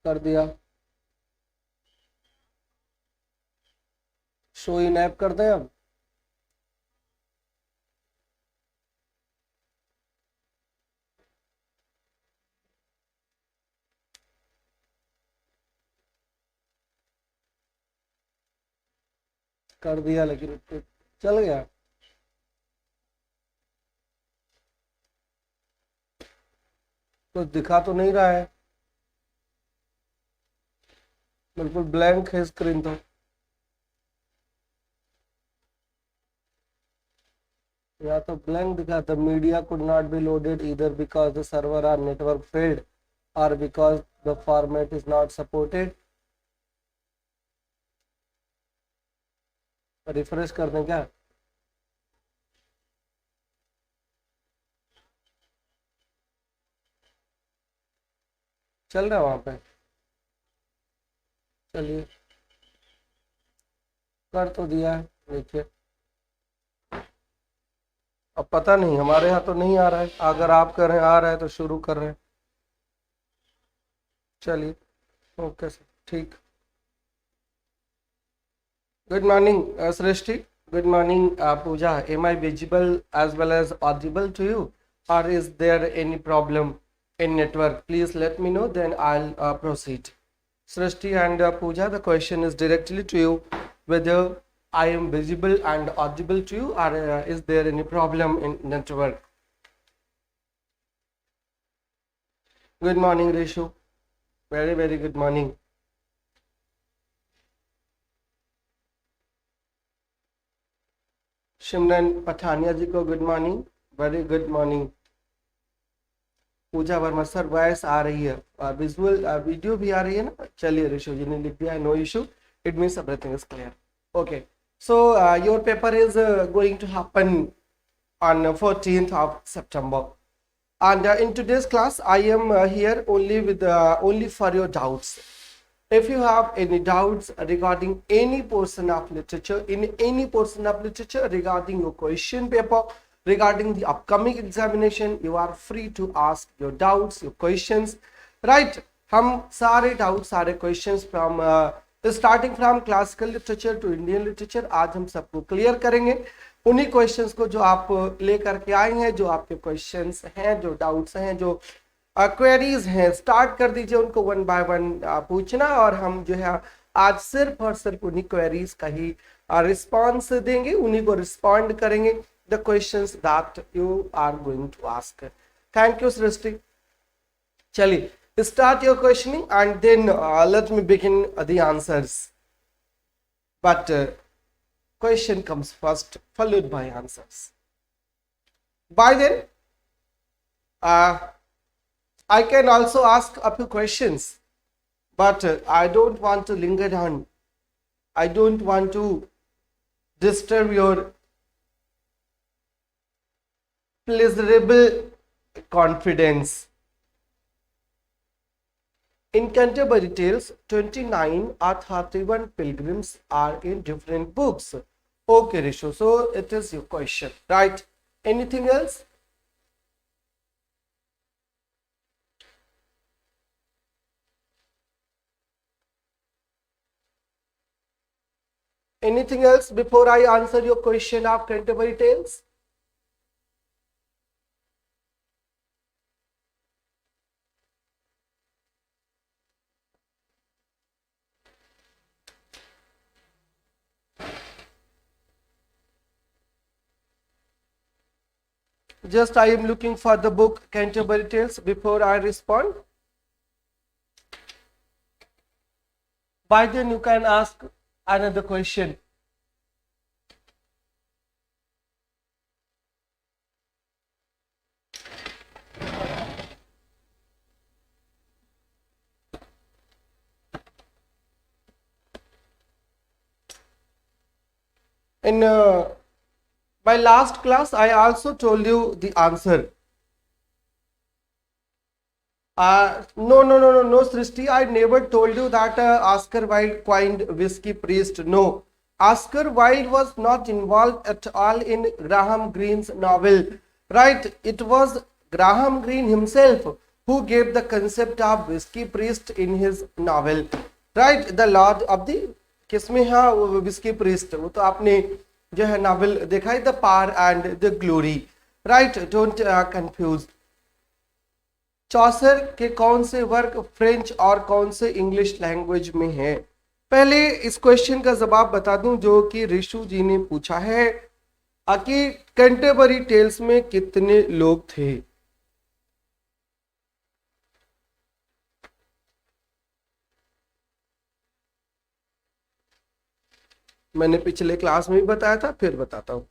कर दिया। Show in app कर दें अब। कर दिया लेकिन चल गया। कुछ दिखा तो नहीं रहा है, बिल्कुल ब्लैंक है स्क्रीन तो। या तो ब्लैंक दिखा, the media could not be loaded इधर because the server or network failed और because the format is not supported. Refresh कर दें क्या? चल रहा है वहां पे? चलिए, कर तो दिया है, देखिए। अब पता नहीं, हमारे यहाँ तो नहीं आ रहा है, अगर आप कर रहे हैं आ रहा है तो शुरू कर रहे हैं। चलिए, ओके सर, ठीक। Good morning Srishti. Good morning Pooja. Am I visible as well as audible to you, और is there any problem in network? Please let me know, then I'll proceed. Srishti and Pooja, the question is directly to you, whether I am visible and audible to you, or is there any problem in network? Good morning Rishu, very very good morning. Shimran Pathania ji को good morning, very good morning. पूजा Verma sir voice आ रही है, visual video भी आ रही है ना? चलिए, ऋषु जी ने लिख दिया, no issue, it means everything is clear. Okay, so your paper is going to happen on 14th of September, and in today's class I am here only for your doubts. If you have any doubts regarding any portion of literature, in any portion of literature, regarding your question paper, regarding the upcoming examination, you are free to ask your doubts, your questions, right? हम सारे doubt, सारे questions from starting from classical literature to Indian literature आज हम सबको clear करेंगे। उन्हीं questions को जो आप लेकर के आए हैं, जो आपके क्वेश्चंस हैं, जो डाउट्स हैं, जो क्वेरीज हैं, स्टार्ट कर दीजिए उनको वन बाय वन पूछना, और हम जो है आज सिर्फ और सिर्फ उन्हीं क्वेरीज का ही रिस्पॉन्स देंगे, उन्हीं को रिस्पॉन्ड करेंगे, the questions that you are going to ask. Thank you Srishti. चलिए, start your questioning and then let me begin the answers, but question comes first followed by answers. By then I can also ask a few questions, but I don't want to linger on, I don't want to disturb your pleasurable confidence. In Canterbury Tales, 29 or 31 pilgrims are in different books. Okay Rishu, so it is your question, right? Anything else? Anything else before I answer your question of Canterbury Tales? Just I am looking for the book Canterbury Tales before I respond. By then you can ask another question. In my last class, I also told you the answer. No, Srishti, I never told you that Oscar Wilde coined whiskey priest. No, Oscar Wilde was not involved at all in Graham Greene's novel, right? It was Graham Greene himself who gave the concept of whiskey priest in his novel, right? The Lord of the, किसमें है वो whiskey priest, वो तो आपने जो है novel देखा है, the power and the glory, right, don't confuse. Chaucer के कौन से वर्क फ्रेंच और कौन से इंग्लिश लैंग्वेज में है? पहले इस क्वेश्चन का जवाब बता दूं जो कि ऋषु जी ने पूछा है कि कैंटरबरी टेल्स में कितने लोग थे। मैंने पिछले क्लास में भी बताया था, फिर बताता हूं।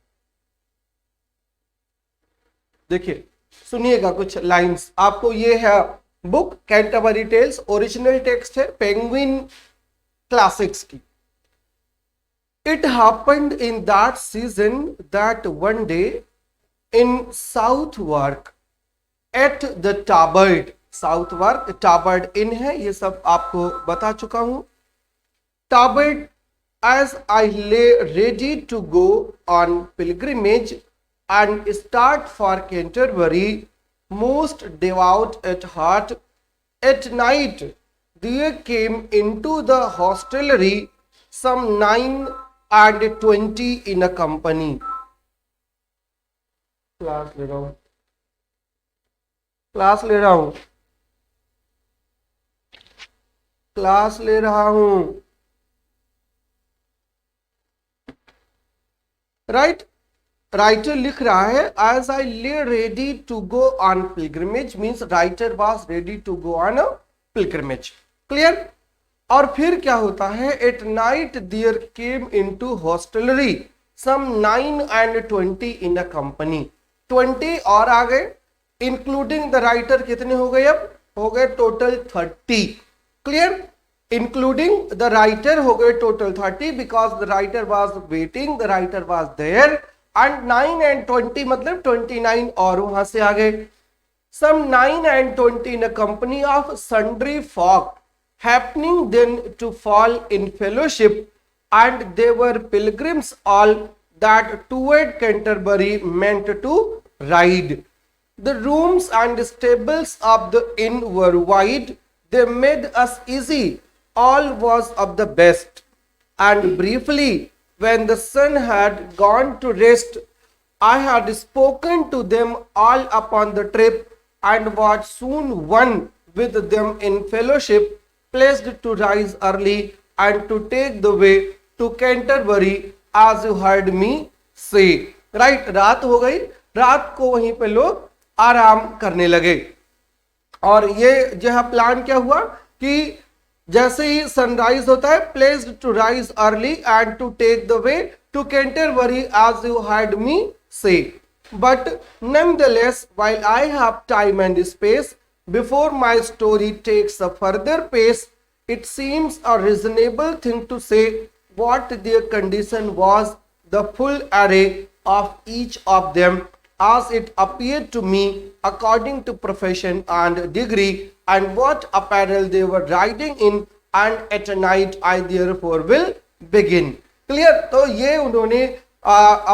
देखिए सुनिएगा कुछ लाइंस, आपको ये है book Canterbury tales, original text है पेंगुइन क्लासिक्स की। It happened in that season that one day in Southwark at the Tabard, Southwark Tabard Inn है, ये सब आपको बता चुका हूं। Tabard, as I lay ready to go on pilgrimage and start for Canterbury, most devout at heart, at night there came into the hostelry some 9 and 20 in a company. Class ले रहा हूं, क्लास ले रहा हूं, class ले रहा हूं, right. Writer लिख रहा है as I lay ready to go on pilgrimage, means writer was ready to go on a pilgrimage, clear. और फिर क्या होता है, at night there came into hostelry some 9 and 20 in a company, 20 और आ गए, इंक्लूडिंग द राइटर कितने हो गए, अब हो गए total 30, clear. Including the writer हो गए total 30 because the writer was waiting, the writer was there, and 9 and 20 मतलब 29 और वहां से आ गए। Some 9 and 20 in a company of sundry folk happening then to fall in fellowship, and they were pilgrims all that toward Canterbury meant to ride. The rooms and stables of the inn were wide, they made us easy, all was of the best. And briefly, when the sun had gone to rest, I had spoken to them all upon the trip, and was soon one with them in fellowship, placed to rise early and to take the way to Canterbury as you heard me say. Right, रात हो गई, रात को वहीं पे लोग आराम करने लगे। और ये जो है प्लान क्या हुआ कि जैसे ही सनराइज होता है, placed to rise early and to take the way to Canterbury as you heard me say. But nonetheless, while I have time and space, before my story takes a further pace, it seems a reasonable thing to say what their condition was, the full array of each of them, as it appeared to me according to profession and degree, and what apparel they were riding in, and at night I therefore will begin. Clear? तो ये उन्होंने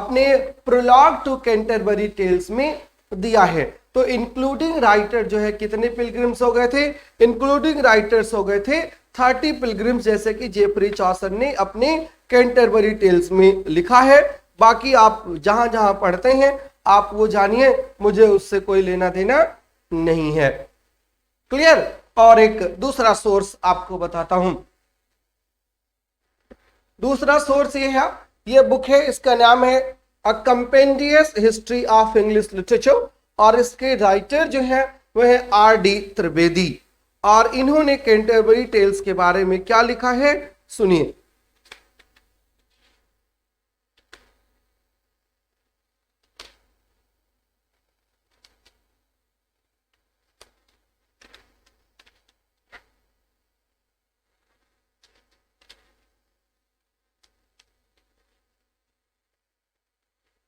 अपने prologue to Canterbury tales में दिया है। तो including writer जो है कितने पिलग्रिम्स हो गए थे, इंक्लूडिंग राइटर्स हो गए थे 30 पिलग्रिम्स, जैसे कि जेफरी चौसर ने अपने कैंटरबरी टेल्स में लिखा है। बाकी आप जहां जहां पढ़ते हैं आप वो जानिए, मुझे उससे कोई लेना देना नहीं है, क्लियर। और एक दूसरा सोर्स आपको बताता हूं, दूसरा सोर्स ये है, ये बुक है, इसका नाम है अ कंपेंडियस हिस्ट्री ऑफ इंग्लिश लिटरेचर, और इसके राइटर जो है वह है R.D. त्रिवेदी। और इन्होंने कैंटरबरी टेल्स के बारे में क्या लिखा है सुनिए।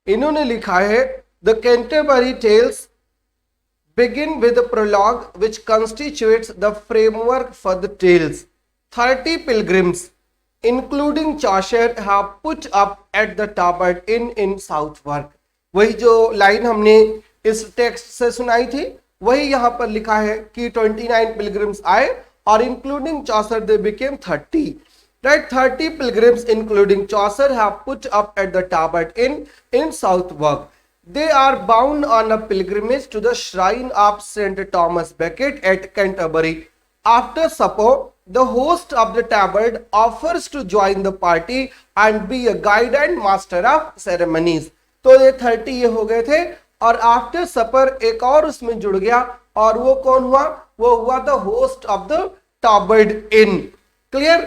इन्होंने लिखा है the Canterbury tales begin with a prologue which constitutes the framework for the tales. 30 pilgrims, including Chaucer, have put up at the Tabard Inn in Southwark. वही जो लाइन हमने इस टेक्स्ट से सुनाई थी, वही यहाँ पर लिखा है कि 29 पिलग्रिम्स आए और including Chaucer they became 30. Right, 30 pilgrims including Chaucer have put up at the Tabard Inn in Southwark. They are bound on a pilgrimage to the shrine of St. Thomas Becket at Canterbury. After supper, the host of the Tabard offers to join the party and be a guide and master of ceremonies. तो ये 30 ये हो गए थे और after सपर एक और उसमें जुड़ गया और वो कौन हुआ? वो हुआ the host of the Tabard inn. Clear?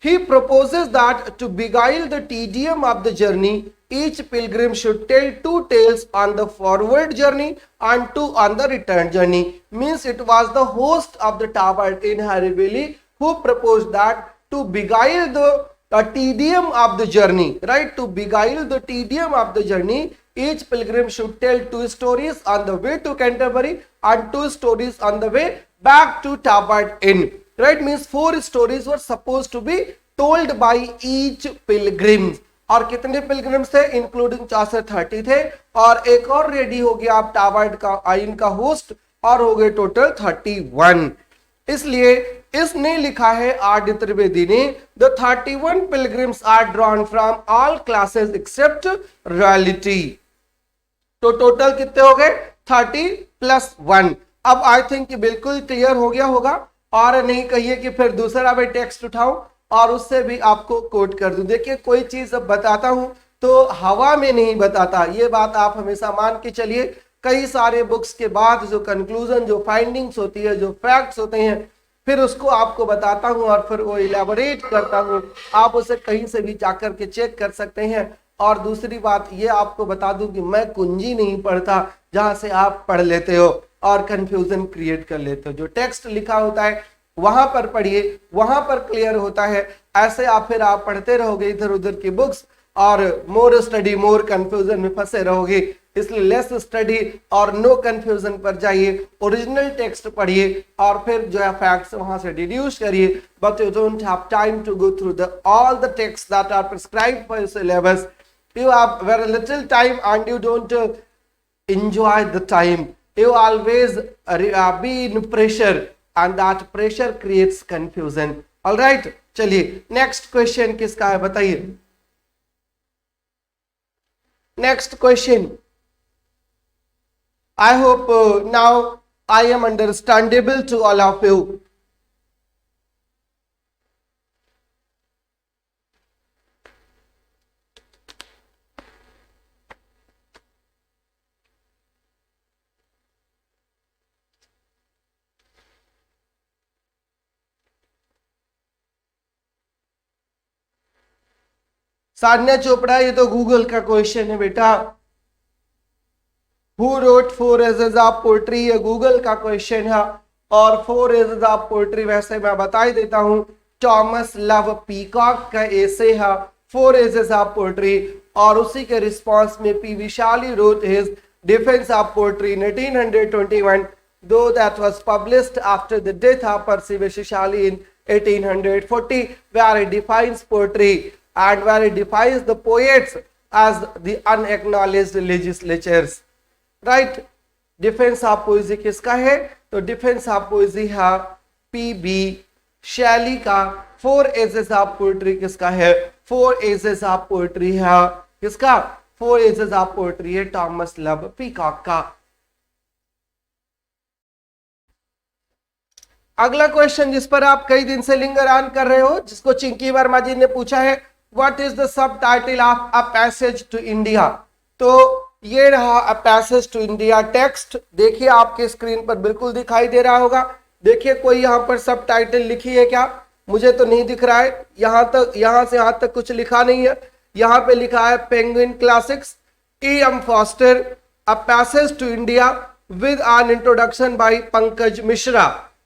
He proposes that to beguile the tedium of the journey, each pilgrim should tell 2 tales on the forward journey and 2 on the return journey. Means it was the host of the Tabard in Haribeli who proposed that to beguile the tedium of the journey, right? To beguile the tedium of the journey, each pilgrim should tell 2 stories on the way to Canterbury and 2 stories on the way back to Tabard Inn. Right, means 4 stories were supposed to be told by each pilgrim. और कितने pilgrims थे? Including चौसर 30 थे और एक और ready हो गया आप टाबर्ड का आइन का होस्ट और हो गए टोटल 31. इसलिए इसने लिखा है आर्य त्रिवेदी ने the 31 pilgrims are drawn from all classes except royalty. तो टोटल कितने हो गए? 30 + 1. अब आई थिंक बिल्कुल क्लियर हो गया होगा और नहीं कहिए कि फिर दूसरा भी टेक्स्ट उठाऊं और उससे भी आपको कोट कर दूं. देखिए कोई चीज अब बताता हूं तो हवा में नहीं बताता, ये बात आप हमेशा मान के चलिए. कई सारे बुक्स के बाद जो कंक्लूजन, जो फाइंडिंग्स होती है, जो फैक्ट्स होते हैं, फिर उसको आपको बताता हूं और फिर वो इलेबोरेट करता हूं. आप उसे कहीं से भी जाकर के चेक कर सकते हैं. और दूसरी बात ये आपको बता दूं कि मैं कुंजी नहीं पढ़ता जहां से आप पढ़ लेते हो और कंफ्यूजन क्रिएट कर लेते हो. जो टेक्स्ट लिखा होता है वहां पर पढ़िए, वहां पर क्लियर होता है. ऐसे आप फिर आप पढ़ते रहोगे इधर उधर की बुक्स और मोर स्टडी मोर कंफ्यूजन में फंसे रहोगे. इसलिए लेस स्टडी और नो कंफ्यूजन पर जाइए, ओरिजिनल टेक्स्ट पढ़िए और फिर जो है फैक्ट्स वहां से डिड्यूस करिए. But you don't have time to go through the all the text that are prescribed for your syllabus. You have very little time and you don't enjoy the time. You always be in pressure and that pressure creates confusion. All right, चलिए next question किसका है बताइए. Next question. I hope now I am understandable to all of you. Sanya Chopra, ये तो Google का question है बेटा. Who wrote 4 Aces of Poetry? ये गूगल का क्वेश्चन है और 4 Aces of Poetry वैसे मैं बता ही देता हूं टॉमस लव पीकॉक का एसे है 4 Aces of Poetry. और उसी के रिस्पॉन्स में P Vishali wrote his Defense of Poetry in 1821, though that was published after the death of Percy Bysshe Shelley in 1840, where he defines poetry and where he defines the poets as the unacknowledged legislatures. Right? Defense of poesy किसका है? तो Defense of poesy है P.B. Shelley का. 4 Aces of Poetry किसका है? 4 Aces of Poetry है किसका? 4 Aces of Poetry है टॉमस लव पीकॉक का. अगला क्वेश्चन जिस पर आप कई दिन से लिंगर ऑन कर रहे हो, जिसको चिंकी वर्मा जी ने पूछा है, what is the sub title of a passage to India. तो ये रहा a passage to India text. देखिए आपके स्क्रीन पर बिल्कुल दिखाई दे रहा होगा. देखिए कोई यहाँ पर सब टाइटल लिखी है क्या? मुझे तो नहीं दिख रहा है. यहाँ तक, यहाँ से यहाँ तक कुछ लिखा नहीं है. यहाँ पे लिखा है Penguin classics, E.M. Forster, a passage to India with an introduction by Pankaj Mishra.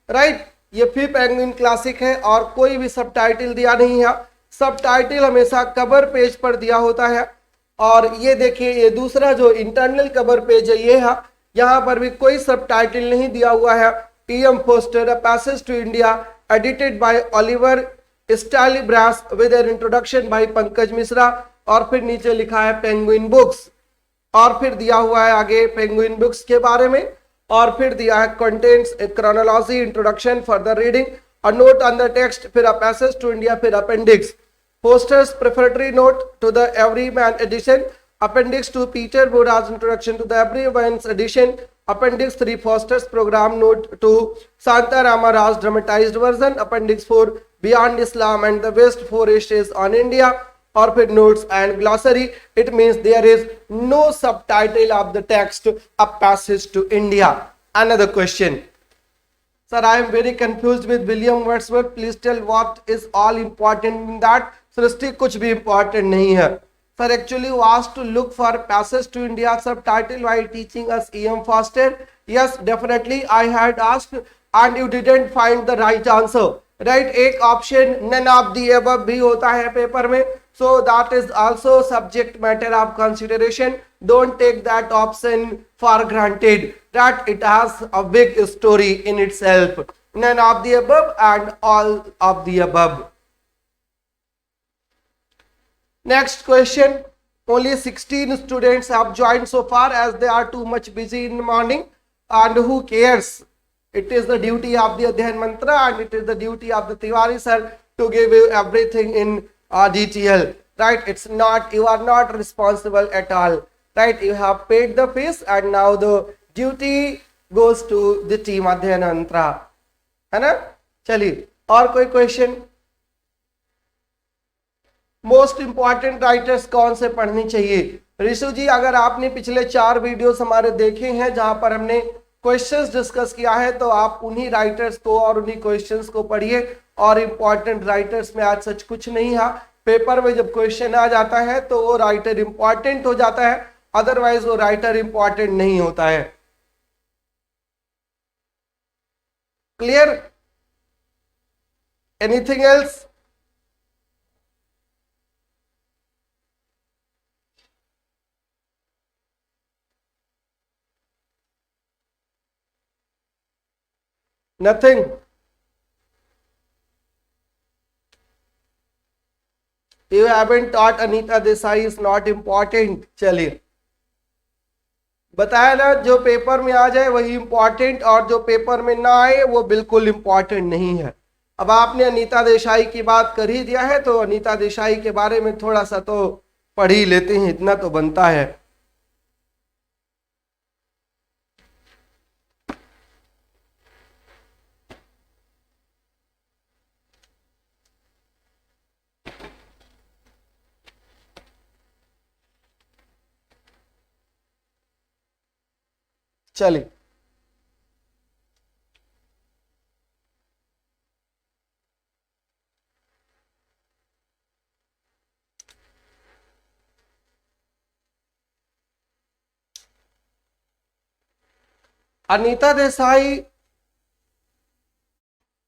Right, ये फिर पेंगुइन क्लासिक है और कोई भी सब टाइटल दिया नहीं है. सब टाइटल हमेशा कवर पेज पर दिया होता है. और ये देखिए ये दूसरा जो इंटरनल कवर पेज है ये है, यहाँ पर भी कोई सब टाइटल नहीं दिया हुआ है. E.M. Forster, a passage to India, edited by Oliver Stallybrass with an introduction by Pankaj Mishra. और फिर नीचे लिखा है पेंगुइन बुक्स और फिर दिया हुआ है आगे पेंगुइन बुक्स के बारे में. और फिर दिया है contents chronology, introduction, further reading, a note on the text, फिर अ पैसेज टू इंडिया, फिर appendix, posters, prefatory note to the Everyman edition, appendix to Peter Bora's introduction to the everyone's edition, appendix 3 Foster's program note to Santa Rama Raj dramatized version, appendix 4 Beyond Islam and the West, 4 essays on India, or फिर notes and glossary. It means there is no subtitle of the text, a passage to India. Another question. Sir, I am very confused with William Wordsworth. Please tell what is all important in that. सृष्टि कुछ भी important नहीं है. Sir, actually you asked to look for Passage to India subtitle while teaching us E.M. Foster. Yes, definitely I had asked and you didn't find the right answer. Right, एक option none of the above भी होता है paper में. So that is also subject matter of consideration. Don't take that option for granted. That it has a big story in itself. None of the above and all of the above. Next question. Only 16 students have joined so far as they are too much busy in the morning. And who cares? It is the duty of the Adhyan Mantra and it is the duty of the Tiwari sir to give you everything in detail. Right? It's not, you are not responsible at all. Right? You have paid the fees and now the duty goes to the team Adhyan Mantra. है ना? चलिए और कोई question? Most important writers कौन से पढ़ने चाहिए? ऋषु जी, अगर आपने पिछले 4 वीडियोस हमारे देखे हैं जहां पर हमने क्वेश्चंस डिस्कस किया है तो आप उन्हीं राइटर्स को और उन्हीं क्वेश्चंस को पढ़िए. और इंपॉर्टेंट राइटर्स में आज सच कुछ नहीं है. पेपर में जब क्वेश्चन आ जाता है तो वो राइटर इंपॉर्टेंट हो जाता है, अदरवाइज वो राइटर इंपॉर्टेंट नहीं होता है. Clear? Anything else? Nothing. You haven't taught Anita Desai is not important. चलिए बताया ना, जो पेपर में आ जाए वही इंपॉर्टेंट और जो पेपर में ना आए वो बिल्कुल इंपॉर्टेंट नहीं है. अब आपने अनीता देसाई की बात कर ही दिया है तो अनीता देसाई के बारे में थोड़ा सा तो पढ़ ही लेते हैं, इतना तो बनता है. चलिए अनीता देसाई.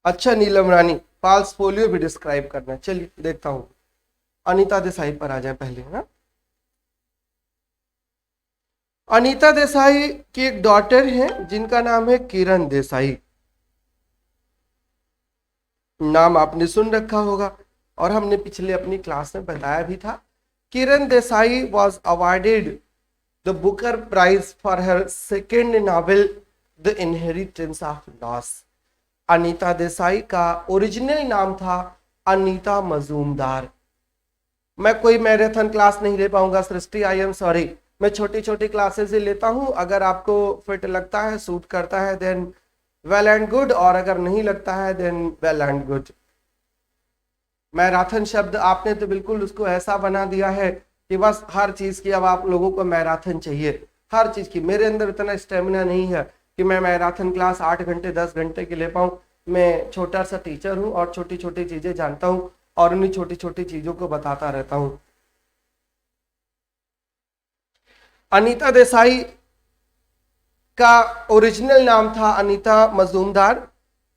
अच्छा नीलम रानी, फाल्स पोलियो भी डिस्क्राइब करना है. चलिए देखता हूं. अनीता देसाई पर आ जाए पहले ना. अनीता देसाई की एक डॉटर है जिनका नाम है किरण देसाई. नाम आपने सुन रखा होगा और हमने पिछले अपनी क्लास में बताया भी था. Kiran Desai was awarded the Booker prize for her second novel the inheritance of loss. Anita Desai का ओरिजिनल नाम था अनीता मजूमदार. मैं कोई मैराथन क्लास नहीं ले पाऊंगा सृष्टि, आई एम सॉरी. मैं छोटी छोटी क्लासेस ही लेता हूं. अगर आपको फिट लगता है, सूट करता है, देन वेल एंड गुड, और अगर नहीं लगता है then well and good. Marathon शब्द आपने तो बिल्कुल उसको ऐसा बना दिया है कि बस हर चीज की अब आप लोगों को मैराथन चाहिए, हर चीज की. मेरे अंदर इतना स्टेमिना नहीं है कि मैं मैराथन क्लास 8 घंटे 10 घंटे की ले पाऊं. मैं छोटा सा टीचर हूं और छोटी छोटी चीजें जानता हूं और उन्हीं छोटी छोटी चीजों को बताता रहता हूं. अनीता देसाई का ओरिजिनल नाम था Anita Majumdar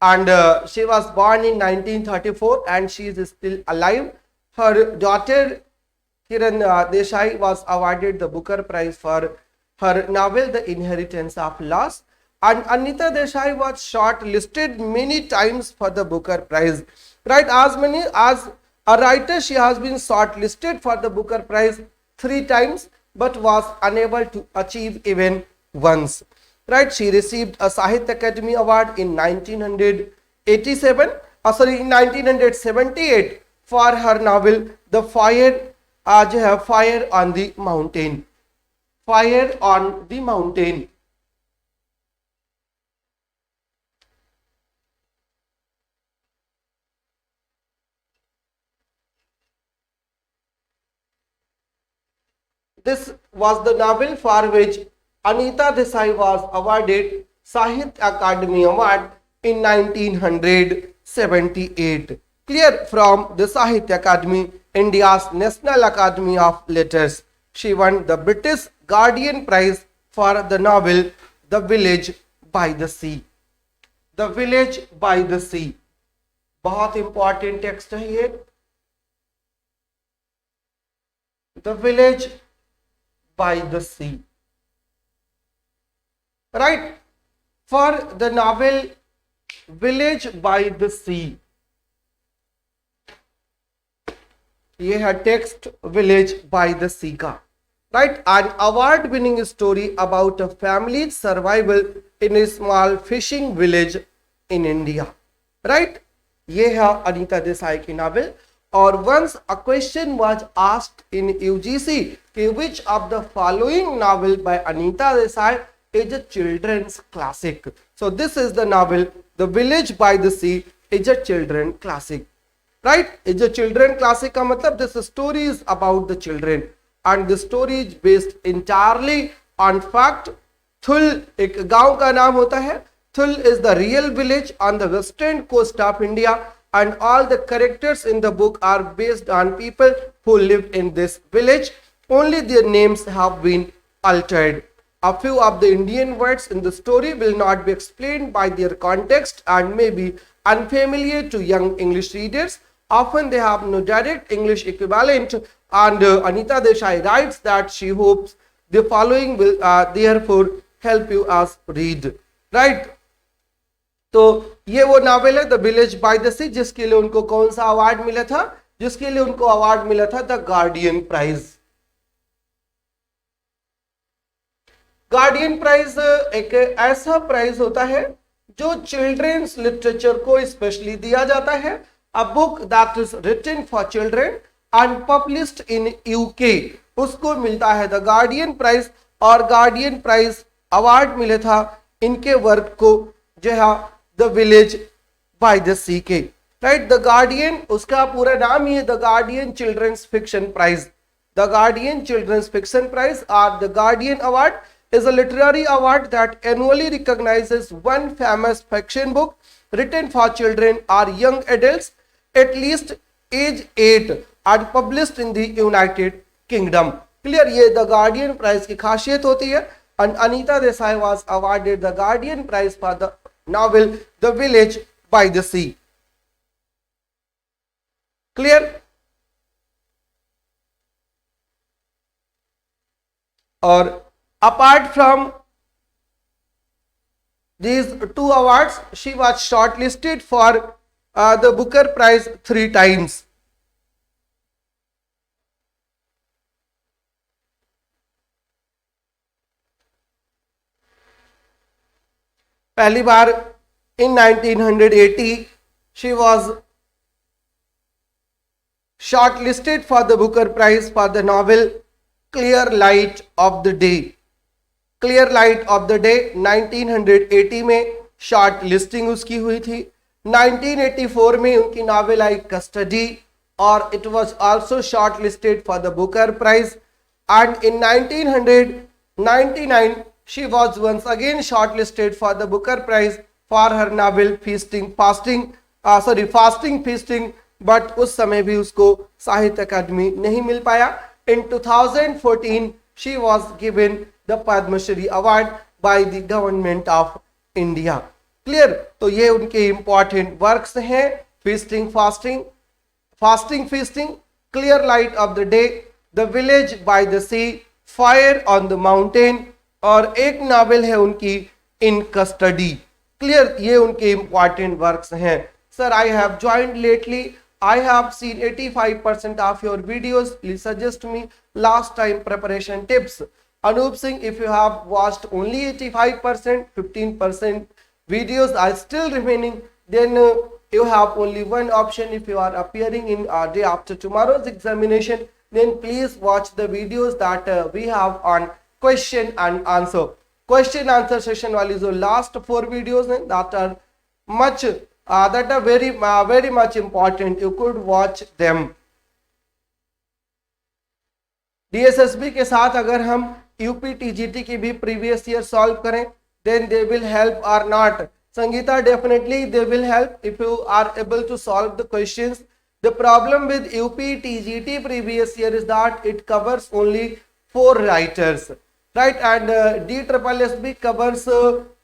and she was born in 1934 and she is still alive. Her daughter Kiran Desai was awarded the Booker Prize for her novel The Inheritance of Loss, and Anita Desai was shortlisted many times for the Booker Prize. Right, as many as a writer, she has been shortlisted for the Booker Prize 3 times but was unable to achieve even once. right? She received a Sahitya Academy Award in 1987, in 1978 for her novel The Fire, Fire on the Mountain. Fire on the Mountain. This was the novel for which Anita Desai was awarded Sahitya Academy Award in 1978. Clear from the Sahitya Academy, India's National Academy of Letters. She won the British Guardian Prize for the novel The Village by the Sea. The Village by the Sea. बहुत important text है ये. The Village by the Sea. Right? For the novel Village by the Sea, ये है text Village by the Sea का. Right? An award-winning story about a family's survival in a small fishing village in India. Right? ये है अनीता देसाई की novel. और once a question was asked in UGC, which of the following novel by Anita Desai is a children's classic? So this is the novel The Village by the Sea is a children classic. Right? It's a children classic का मतलब this story is about the children and the story is based entirely on fact. Thul एक गांव का नाम होता है. Thul is the real village on the western coast of India, and all the characters in the book are based on people who live in this village. Only their names have been altered. A few of the Indian words in the story will not be explained by their context and may be unfamiliar to young English readers. Often they have no direct English equivalent, and Anita Desai writes that she hopes the following will therefore help you as read. Right? तो ये वो novel है the village by the सी, जिसके लिए उनको कौन सा award मिला था? जिसके लिए उनको अवार्ड मिला था the Guardian prize. Guardian prize एक ऐसा प्राइज होता है जो चिल्ड्रंस लिटरेचर को स्पेशली दिया जाता है. A book that is written for children and published in UK, उसको मिलता है द गार्डियन प्राइज. और गार्डियन प्राइज अवार्ड मिले था इनके वर्क को जो है the village by the sea के. राइट? द गार्डियन, उसका पूरा नाम ही है the Guardian children's fiction prize. The Guardian children's fiction prize और the Guardian award is a literary award that annually recognizes one famous fiction book written for children or young adults at least age 8 and published in the United Kingdom. Clear? ये the Guardian Prize की खासियत होती है. And Anita Desai was awarded the Guardian Prize for the novel The Village by the Sea. Clear? और apart from these two awards, she was shortlisted for the Booker Prize 3 times. पहली बार in 1980 she was shortlisted for the Booker Prize for the novel Clear Light of the Day. Clear light of the day 1980 में short listing उसकी हुई थी. 1984 में उनकी novel आई custody और it was also short listed for the Booker prize. And in 1999 she was once again short listed for the Booker prize for her novel fasting feasting, but उस समय भी उसको साहित्य अकादमी नहीं मिल पाया. In 2014 she was given the Padma Shri Award by the Government of India. Clear? तो ये उनके important works हैं. Feasting, Feasting, Clear Light of the Day, The Village by the Sea, Fire on the Mountain, और एक novel है उनकी In Custody. Clear? ये उनके important works हैं. Sir, I have joined lately. I have seen 85% of your videos. Please suggest me last time preparation tips. Anup Singh, if you have watched only 85%, 15% videos are still remaining, then you have only one option. If you are appearing in day after tomorrow's examination, then please watch the videos that we have on question and answer. Question answer session wali जो last 4 videos हैं that are much that are very much important. You could watch them. DSSB के साथ अगर हम UP TGT की भी previous year solve करें, then they will help or not. Sangeeta, definitely they will help if you are able to solve the questions. The problem with UP TGT previous year is that it covers only 4 writers, right? And DSSB covers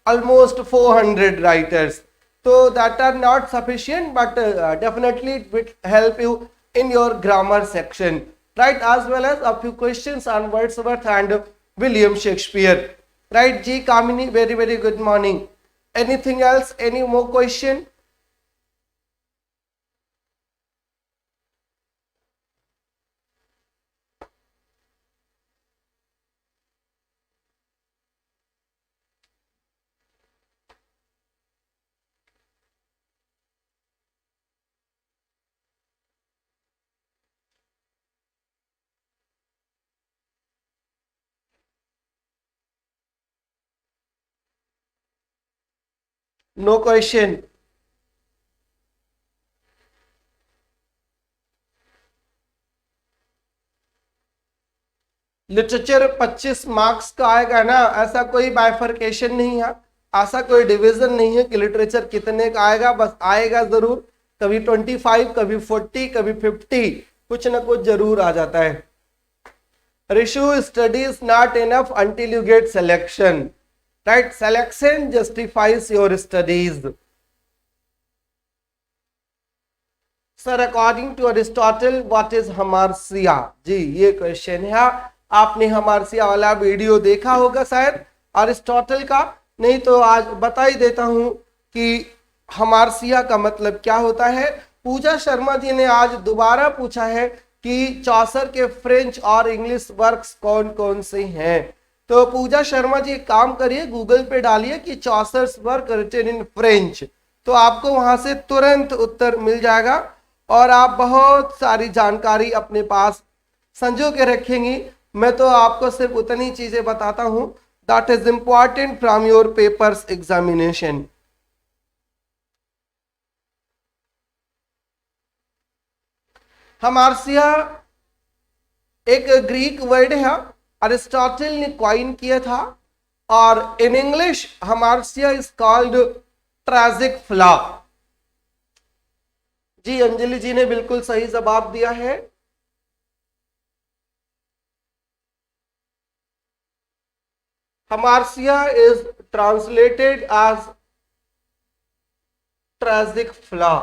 almost 400 writers. So that are not sufficient, but definitely it will help you in your grammar section, right? As well as a few questions on Wordsworth and William Shakespeare, right? G Kamini, very good morning. Anything else? Any more question? No question. Literature 25 marks का आएगा ना, ऐसा कोई bifurcation नहीं है, ऐसा कोई division नहीं है कि लिटरेचर कितने का आएगा, बस आएगा जरूर, कभी 25, कभी 40, कभी 50, कुछ ना कुछ जरूर आ जाता है. Rishu, study is not enough until you get selection, right? Selection justifies your studies. Sir, according to Aristotle, what is हमारसिया? जी ये क्वेश्चन है. आपने हमारसिया वाला वीडियो देखा होगा शायद अरिस्टोटल का, नहीं तो आज बता ही देता हूं कि हमारसिया का मतलब क्या होता है. पूजा शर्मा जी ने आज दोबारा पूछा है कि चौसर के फ्रेंच और इंग्लिश वर्क्स कौन कौन से हैं. तो पूजा शर्मा जी एक काम करिए, गूगल पे डालिए कि Chaucer's work written in French, तो आपको वहां से तुरंत उत्तर मिल जाएगा और आप बहुत सारी जानकारी अपने पास संजो के रखेंगी. मैं तो आपको सिर्फ उतनी चीजें बताता हूं that is important from your papers examination. Hamartia एक ग्रीक वर्ड है, अरिस्टोटल ने कॉइन किया था, और in English hamartia is called tragic flaw. जी अंजलि जी ने बिल्कुल सही जवाब दिया है. Hamartia is translated as tragic flaw.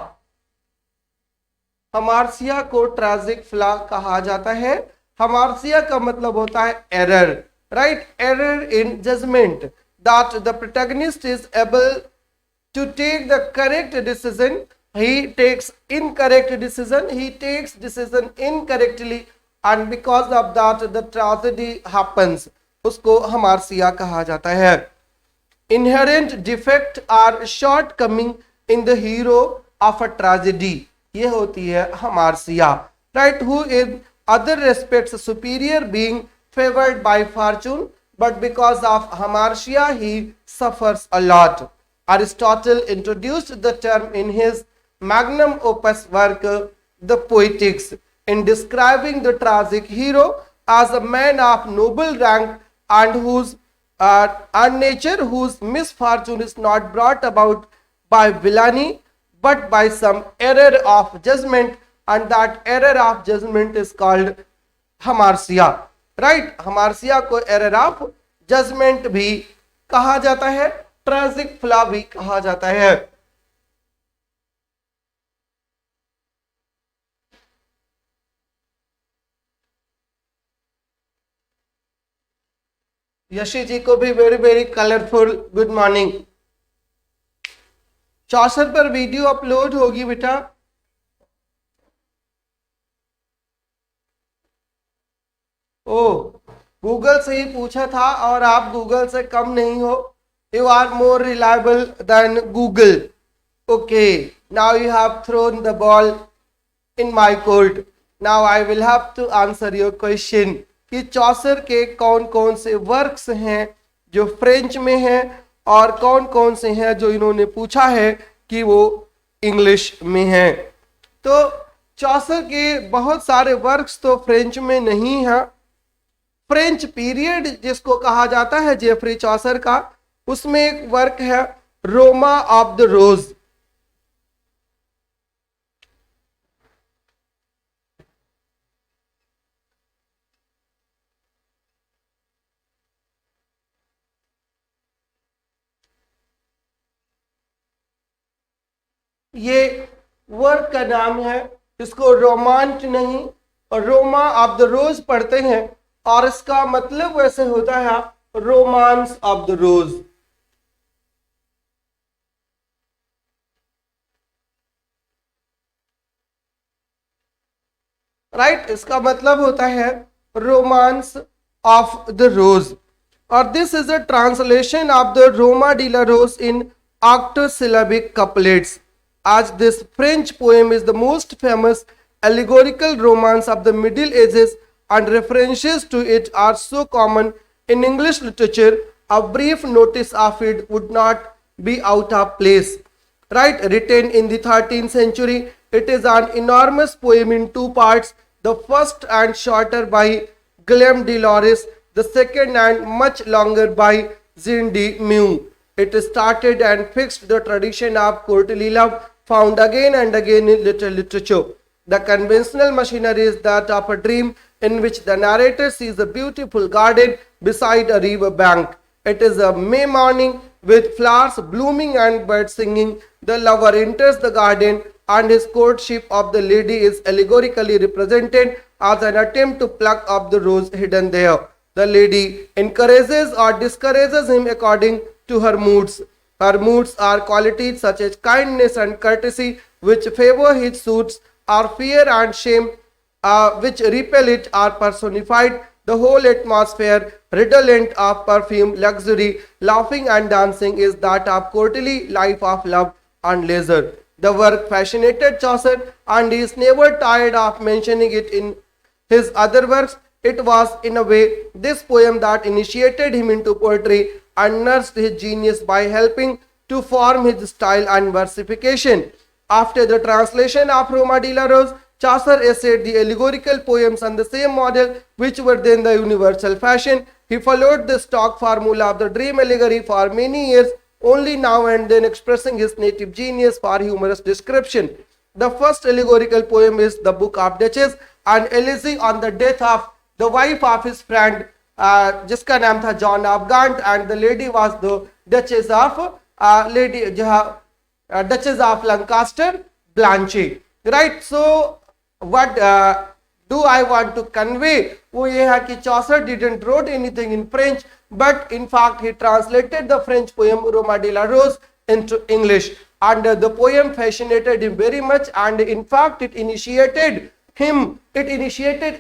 Hamartia को ट्रैजिक फ्लॉ कहा जाता है. हमारसिया का मतलब होता है error, right? Error in judgement, that the protagonist is able to take the correct decision, he takes incorrect decision, he takes decision incorrectly, and because of that the tragedy happens. उसको हमारसिया कहा जाता है. inherent defect or shortcoming in the hero of a tragedy, ये होती है हमारसिया, right? Who in other respects superior, being favored by fortune, but because of hamartia he suffers a lot. Aristotle introduced the term in his magnum opus work The Poetics, in describing the tragic hero as a man of noble rank and whose nature, whose misfortune is not brought about by villainy but by some error of judgment, and that error of judgment is called hamartia, right? हमारसिया को error of judgment भी कहा जाता है, tragic flaw भी कहा जाता है. यशी जी को भी वेरी कलरफुल गुड मॉर्निंग. चौसर पर वीडियो अपलोड होगी बेटा. ओ गूगल से ही पूछा था और आप गूगल से कम नहीं हो. You are more reliable than Google. Okay, now you have thrown the ball in my court. Now I will have to answer your question कि चौसर के कौन कौन से वर्क्स हैं जो फ्रेंच में हैं और कौन कौन से हैं जो इन्होंने पूछा है कि वो इंग्लिश में हैं. तो चौसर के बहुत सारे वर्क्स तो फ्रेंच में नहीं है. फ्रेंच पीरियड जिसको कहा जाता है जेफरी चौसर का, उसमें एक वर्क है रोमा ऑफ द रोज. ये वर्क का नाम है. इसको रोमांच नहीं और रोमा ऑफ द रोज पढ़ते हैं और इसका मतलब वैसे होता है romance of the rose. Right, इसका मतलब होता है रोमांस ऑफ द रोज. और this is a translation of the Roman de la Rose इन octosyllabic couplets, as this French poem is the most famous allegorical romance of the Middle Ages and references to it are so common in English literature, a brief notice of it would not be out of place. Right, written in the 13th century, it is an enormous poem in two parts, the first and shorter by Guillaume de Loris, the second and much longer by Jean de Meaux. It started and fixed the tradition of courtly love found again and again in literature. The conventional machinery is that of a dream in which the narrator sees a beautiful garden beside a river bank. It is a May morning with flowers blooming and birds singing. The lover enters the garden and his courtship of the lady is allegorically represented as an attempt to pluck up the rose hidden there. The lady encourages or discourages him according to her moods. Her moods are qualities such as kindness and courtesy, which favor his suits, or fear and shame, which repel it, are personified. The whole atmosphere, redolent of perfume, luxury, laughing and dancing, is that of courtly life of love and leisure. The work fascinated Chaucer, and he is never tired of mentioning it in his other works. It was, in a way, this poem that initiated him into poetry and nursed his genius by helping to form his style and versification. After the translation of Roma de la Rose, Chaucer essayed the allegorical poems on the same model which were then the universal fashion. He followed the stock formula of the dream allegory for many years, only now and then expressing his native genius for humorous description. The first allegorical poem is The Book of Duchess, an elegy on the death of the wife of his friend, जिसका नाम था John of Gaunt, and the lady was the duchess of duchess of Lancaster Blanche. Right, so what do I want to convey, वो ये है कि Chaucer didn't wrote anything in French, but in fact he translated the French poem Roman de la Rose into English, and the poem fascinated him very much, and in fact it initiated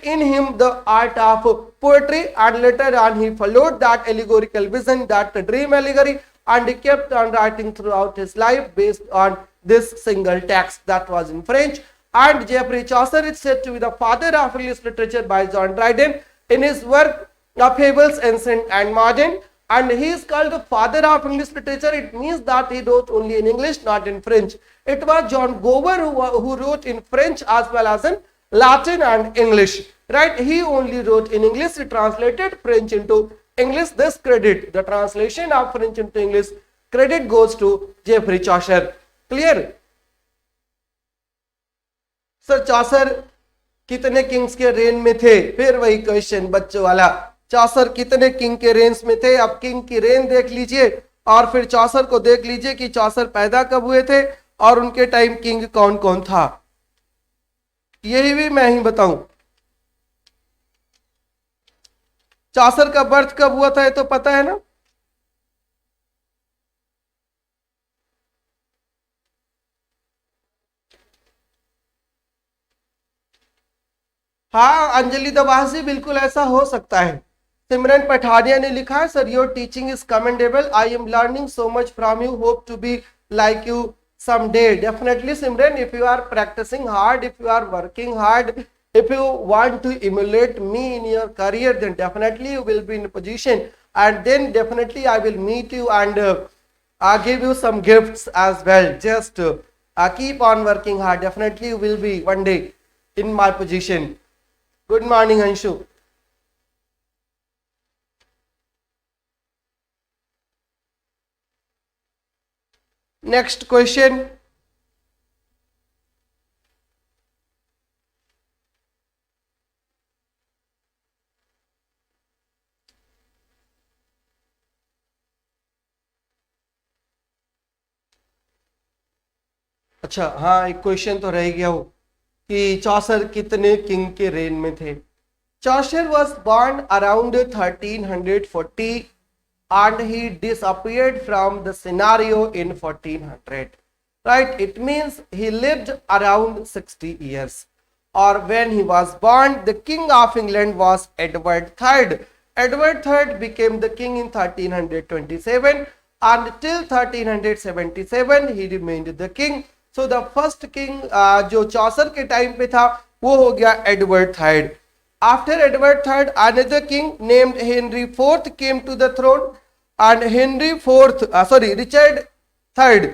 in him the art of poetry, and later on he followed that allegorical vision, that dream allegory, and he kept on writing throughout his life based on this single text that was in French. And Geoffrey Chaucer is said to be the father of English literature by John Dryden in his work of Fables Ancient and Modern, and he is called the father of English literature. It means that he wrote only in English, not in French. It was John Gower who wrote in French as well as in Latin and English. Right, he only wrote in English. He translated French into English. This credit, the translation of French into English, credit goes to Geoffrey Chaucer. Clear? Sir Chaucer कितने kings के rain में थे? फिर वही question बच्चों वाला, चौसर कितने king के रेंज में थे? अब किंग की रेन देख लीजिए और फिर चौसर को देख लीजिए कि चौसर पैदा कब हुए थे और उनके टाइम किंग कौन कौन था. यही भी मैं ही बताऊं. चौसर का बर्थ कब हुआ था ये तो पता है ना? हाँ अंजलि दबासी, बिल्कुल ऐसा हो सकता है. सिमरन पठानिया ने लिखा है, sir your teaching is commendable, I am learning so much from you, hope to be like you someday. Definitely Simran, if you are practicing hard, if you are working hard, if you want to emulate me in your career, then definitely you will be in a position, and then definitely I will meet you and give you some gifts as well. Just keep on working hard, definitely you will be one day in my position. Good morning Anshu. Next question. अच्छा हाँ, एक question तो रह गया हो कि चौसर कितने king के रेन में थे. चौसर was born around 1340 and he disappeared from the scenario in 1400. Right? It means he lived around 60 years. Or when he was born, the king of England was Edward III. Edward III became the king in 1327 and till 1377 he remained the king. So the first king जो चौसर के time पे था वो हो गया Edward third. After Edward III, another king named Henry IV came to the throne, and Henry IV, Richard III,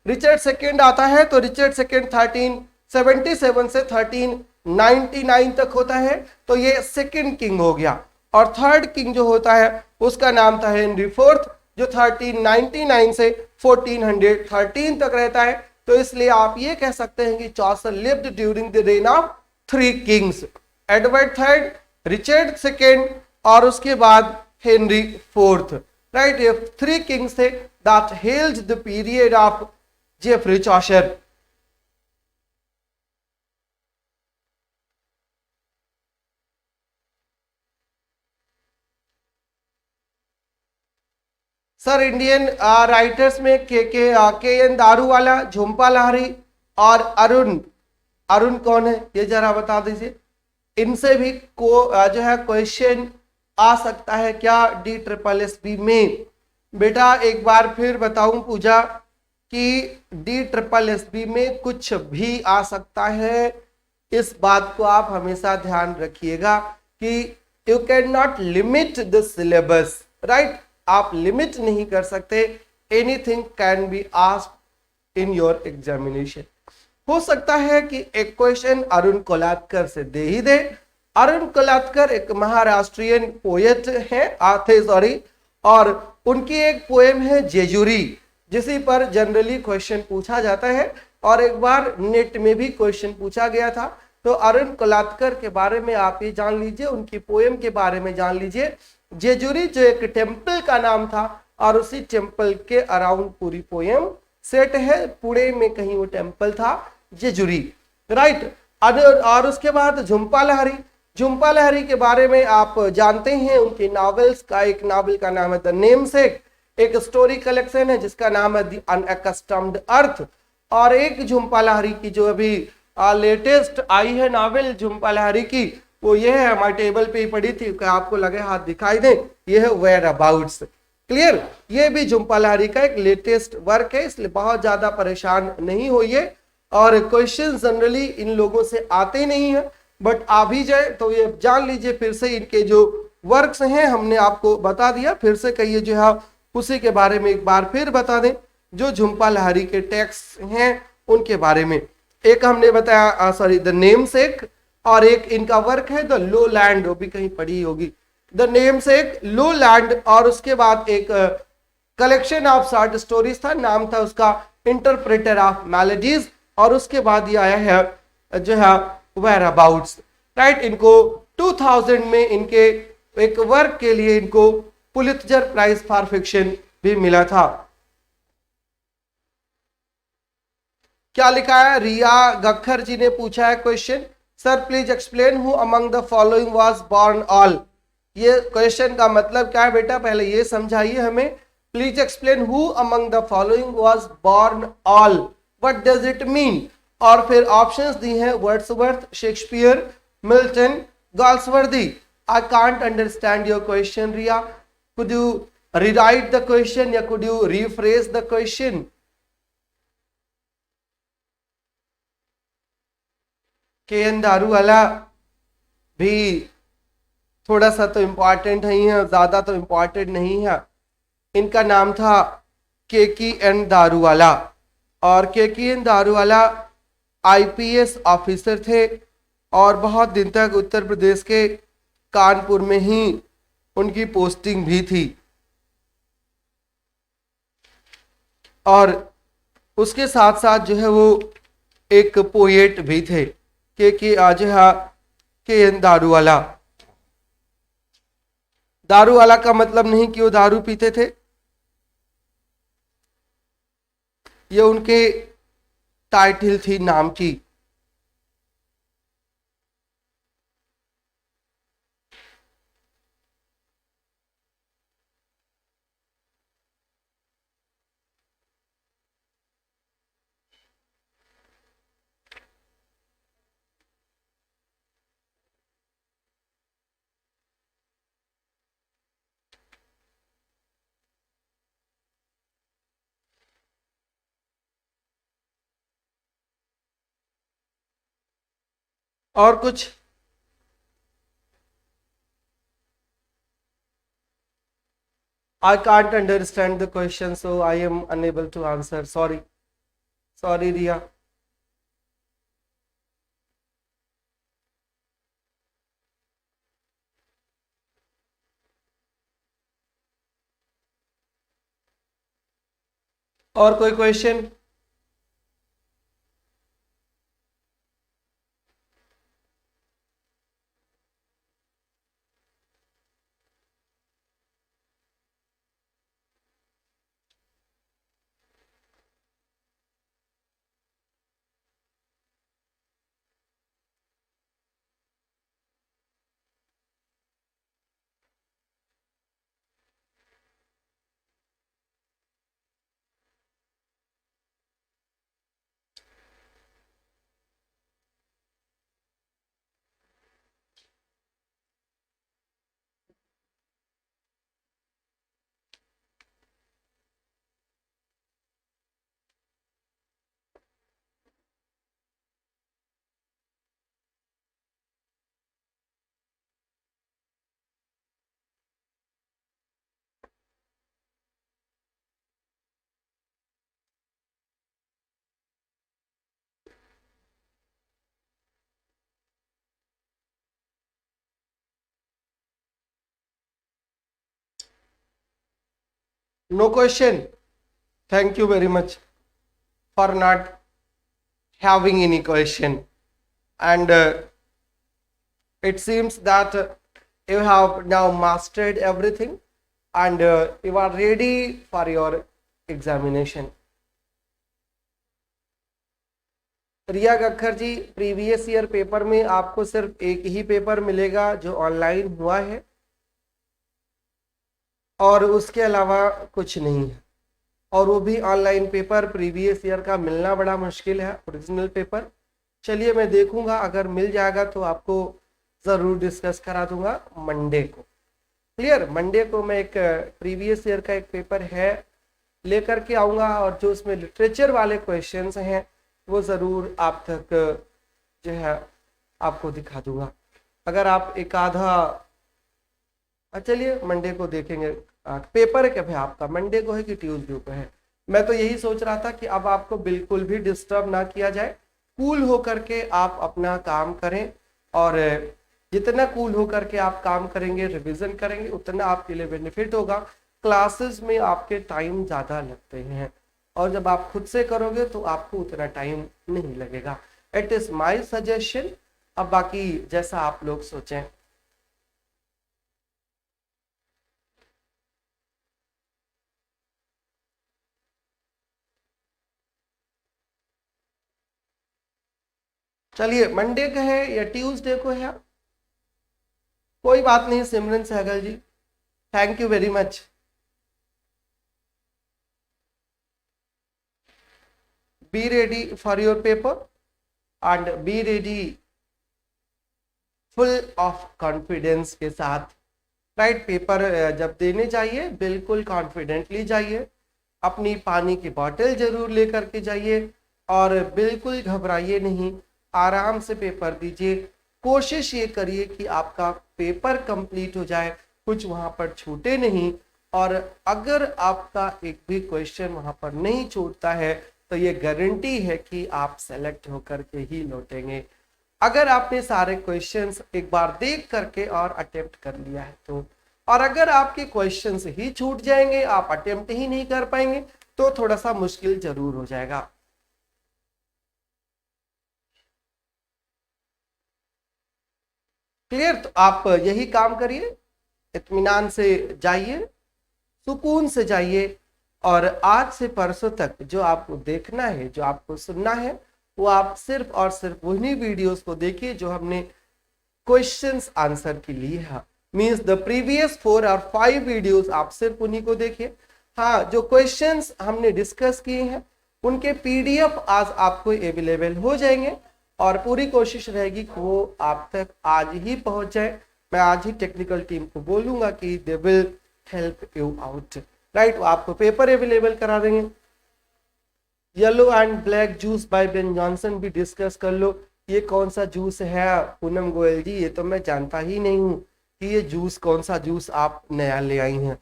Richard II आता है तो Richard II 1377 से 1399 तक होता है, तो ये सेकेंड किंग हो गया. और थर्ड किंग जो होता है उसका नाम था हेनरी IV, जो 1399 से 1413 तक रहता है. तो इसलिए आप ये कह सकते हैं कि Chaucer lived during the reign of three kings, Edward third, Richard second और उसके बाद हेनरी फोर्थ. राइट, ये थ्री किंग्स थे that held the period of Geoffrey Chaucer. Sir Indian writers में के एन दारूवाला, झुम्पा लाहिरी और अरुण कौन है ये जरा बता दीजिए. इनसे भी जो है क्वेश्चन आ सकता है क्या DSSB में. बेटा एक बार फिर बताऊं पूजा कि DSSB में कुछ भी आ सकता है, इस बात को आप हमेशा ध्यान रखिएगा कि you can not limit the syllabus. Right, आप लिमिट नहीं कर सकते. Anything can be asked in your examination. हो सकता है कि एक क्वेश्चन अरुण कोलात्कर से दे ही दे. अरुण कोलात्कर एक महाराष्ट्रियन पोएट है और उनकी एक पोएम है जेजुरी, जिसी पर जनरली क्वेश्चन पूछा जाता है और एक बार नेट में भी क्वेश्चन पूछा गया था. तो अरुण कोलात्कर के बारे में आप ये जान लीजिए, उनकी पोएम के बारे में जान लीजिए. जेजुरी जो एक टेम्पल का नाम था और उसी टेम्पल के अराउंड पूरी पोएम सेट है. पुणे में कहीं वो टेम्पल था जेजुरी. राइट, और उसके बाद झुम्पा लाहिरी के बारे में आप जानते हैं. उनके नॉवेल्स का एक नॉवेल का नाम है द नेमसेक, एक स्टोरी कलेक्शन है जिसका नाम है द अनअकस्टम्ड अर्थ. और एक झुम्पा लाहिरी की जो अभी लेटेस्ट आई है नॉवेल झुम्पा लाहिरी की, वो ये है, हमारे टेबल पे ही पड़ी थी, आपको लगे हाथ दिखाई दे, ये है वेयर अबाउट्स. क्लियर, ये भी झुम्पा लाहिरी का एक लेटेस्ट वर्क है, इसलिए बहुत ज्यादा परेशान नहीं होइए. और क्वेश्चन जनरली इन लोगों से आते नहीं है, बट आ भी जाए तो ये जान लीजिए. फिर से इनके जो वर्क्स हैं हमने आपको बता दिया, फिर से कहिए जो है उसी के बारे में एक बार फिर बता दें. जो झुम्पा लाहिरी के टेक्स्ट हैं उनके बारे में एक हमने बताया, द नेमसेक, और एक इनका वर्क है द लो लैंड, वो भी कहीं पढ़ी होगी, द नेमसेक, लो लैंड. और उसके बाद एक कलेक्शन ऑफ शॉर्ट स्टोरीज था, नाम था उसका इंटरप्रेटर ऑफ मेलोडीज. और उसके बाद ये आया है जो है वेयर अबाउट्स. राइट, इनको 2000 में इनके एक वर्क के लिए इनको पुलित्जर प्राइज फॉर फिक्शन भी मिला था. क्या लिखा है, रिया गखर जी ने पूछा है question, sir please explain who among the following was born all. ये क्वेश्चन का मतलब क्या है बेटा, पहले ये समझाइए हमें. Please explain who among the following was born all, what does it mean. और फिर ऑप्शंस दी हैं Wordsworth, Shakespeare, Milton, Galsworthy. I can't understand your question, Ria. Could you rewrite the question या could you rephrase the question? KN Daruwalla भी थोड़ा सा तो important ही है, ज्यादा तो इम्पोर्टेंट नहीं है। इनका नाम था KKN दारूवाला, और KKN दारूवाला IPS ऑफिसर थे और बहुत दिन तक उत्तर प्रदेश के कानपुर में ही उनकी पोस्टिंग भी थी। और उसके साथ साथ जो है वो एक पोएट भी थे, KN दारूवाला। दारूवाला का मतलब नहीं कि वो दारू पीते थे, ये उनके टाइटल थी नाम की। और कुछ? I can't understand the question, so I am unable to answer. Sorry. Sorry, Ria. और कोई question? No question. Thank you very much for not having any question. And it seems that you have now mastered everything and you are ready for your examination. Riya Gakhar ji, previous year paper में आपको सिर्फ एक ही paper मिलेगा जो online हुआ है, और उसके अलावा कुछ नहीं है। और वो भी ऑनलाइन पेपर प्रीवियस ईयर का मिलना बड़ा मुश्किल है, ओरिजिनल पेपर। चलिए मैं देखूंगा, अगर मिल जाएगा तो आपको ज़रूर डिस्कस करा दूंगा मंडे को। क्लियर? मंडे को मैं एक प्रीवियस ईयर का एक पेपर है लेकर के आऊँगा, और जो उसमें लिटरेचर वाले क्वेश्चंस हैं वो ज़रूर आप तक जो है आपको दिखा दूंगा। अगर आप एक आधा, चलिए मंडे को देखेंगे। पेपर है क्या भाई आपका, मंडे को है कि ट्यूसडे को है? मैं तो यही सोच रहा था कि अब आपको बिल्कुल भी डिस्टर्ब ना किया जाए, कूल होकर के आप अपना काम करें, और जितना कूल होकर के आप काम करेंगे, रिवीजन करेंगे, उतना आपके लिए बेनिफिट होगा। क्लासेस में आपके टाइम ज़्यादा लगते हैं, और जब आप खुद से करोगे तो आपको उतना टाइम नहीं लगेगा। It is my suggestion. अब बाकी जैसा आप लोग सोचें। चलिए मंडे का है या ट्यूसडे को है, कोई बात नहीं। Simran Sehgal ji, thank you very much. Be ready for your paper and be ready full of confidence के साथ, राइट। पेपर जब देने जाइए बिल्कुल कॉन्फिडेंटली जाइए, अपनी पानी की बोतल जरूर लेकर के जाइए और बिल्कुल घबराइए नहीं, आराम से पेपर दीजिए। कोशिश ये करिए कि आपका पेपर कंप्लीट हो जाए, कुछ वहां पर छूटे नहीं, और अगर आपका एक भी क्वेश्चन वहां पर नहीं छूटता है तो ये गारंटी है कि आप सेलेक्ट होकर के ही लौटेंगे। अगर आपने सारे क्वेश्चंस एक बार देख करके और अटेम्प्ट कर लिया है तो, और अगर आपके क्वेश्चंस ही छूट जाएंगे, आप अटेम्प्ट ही नहीं कर पाएंगे, तो थोड़ा सा मुश्किल जरूर हो जाएगा। क्लियर? तो आप यही काम करिए, इत्मीनान से जाइए, सुकून से जाइए, और आज से परसों तक जो आपको देखना है, जो आपको सुनना है, वो आप सिर्फ और सिर्फ उन्हीं वीडियोस को देखिए जो हमने क्वेश्चंस आंसर के लिए है। मींस द प्रीवियस 4 और 5 वीडियोस आप सिर्फ उन्हीं को देखिए। हाँ, जो क्वेश्चंस हमने डिस्कस किए हैं उनके पीडीएफ आज आपको अवेलेबल हो जाएंगे, और पूरी कोशिश रहेगी कि वो आप तक आज ही पहुंच जाए। मैं आज ही टेक्निकल टीम को बोलूंगा कि they will help you out, right. आपको पेपर अवेलेबल करा देंगे। Yellow and black juice by Ben Jonson भी डिस्कस कर लो। ये कौन सा जूस है पूनम गोयल जी? ये तो मैं जानता ही नहीं हूँ कि ये जूस कौन सा जूस आप नया ले आई हैं।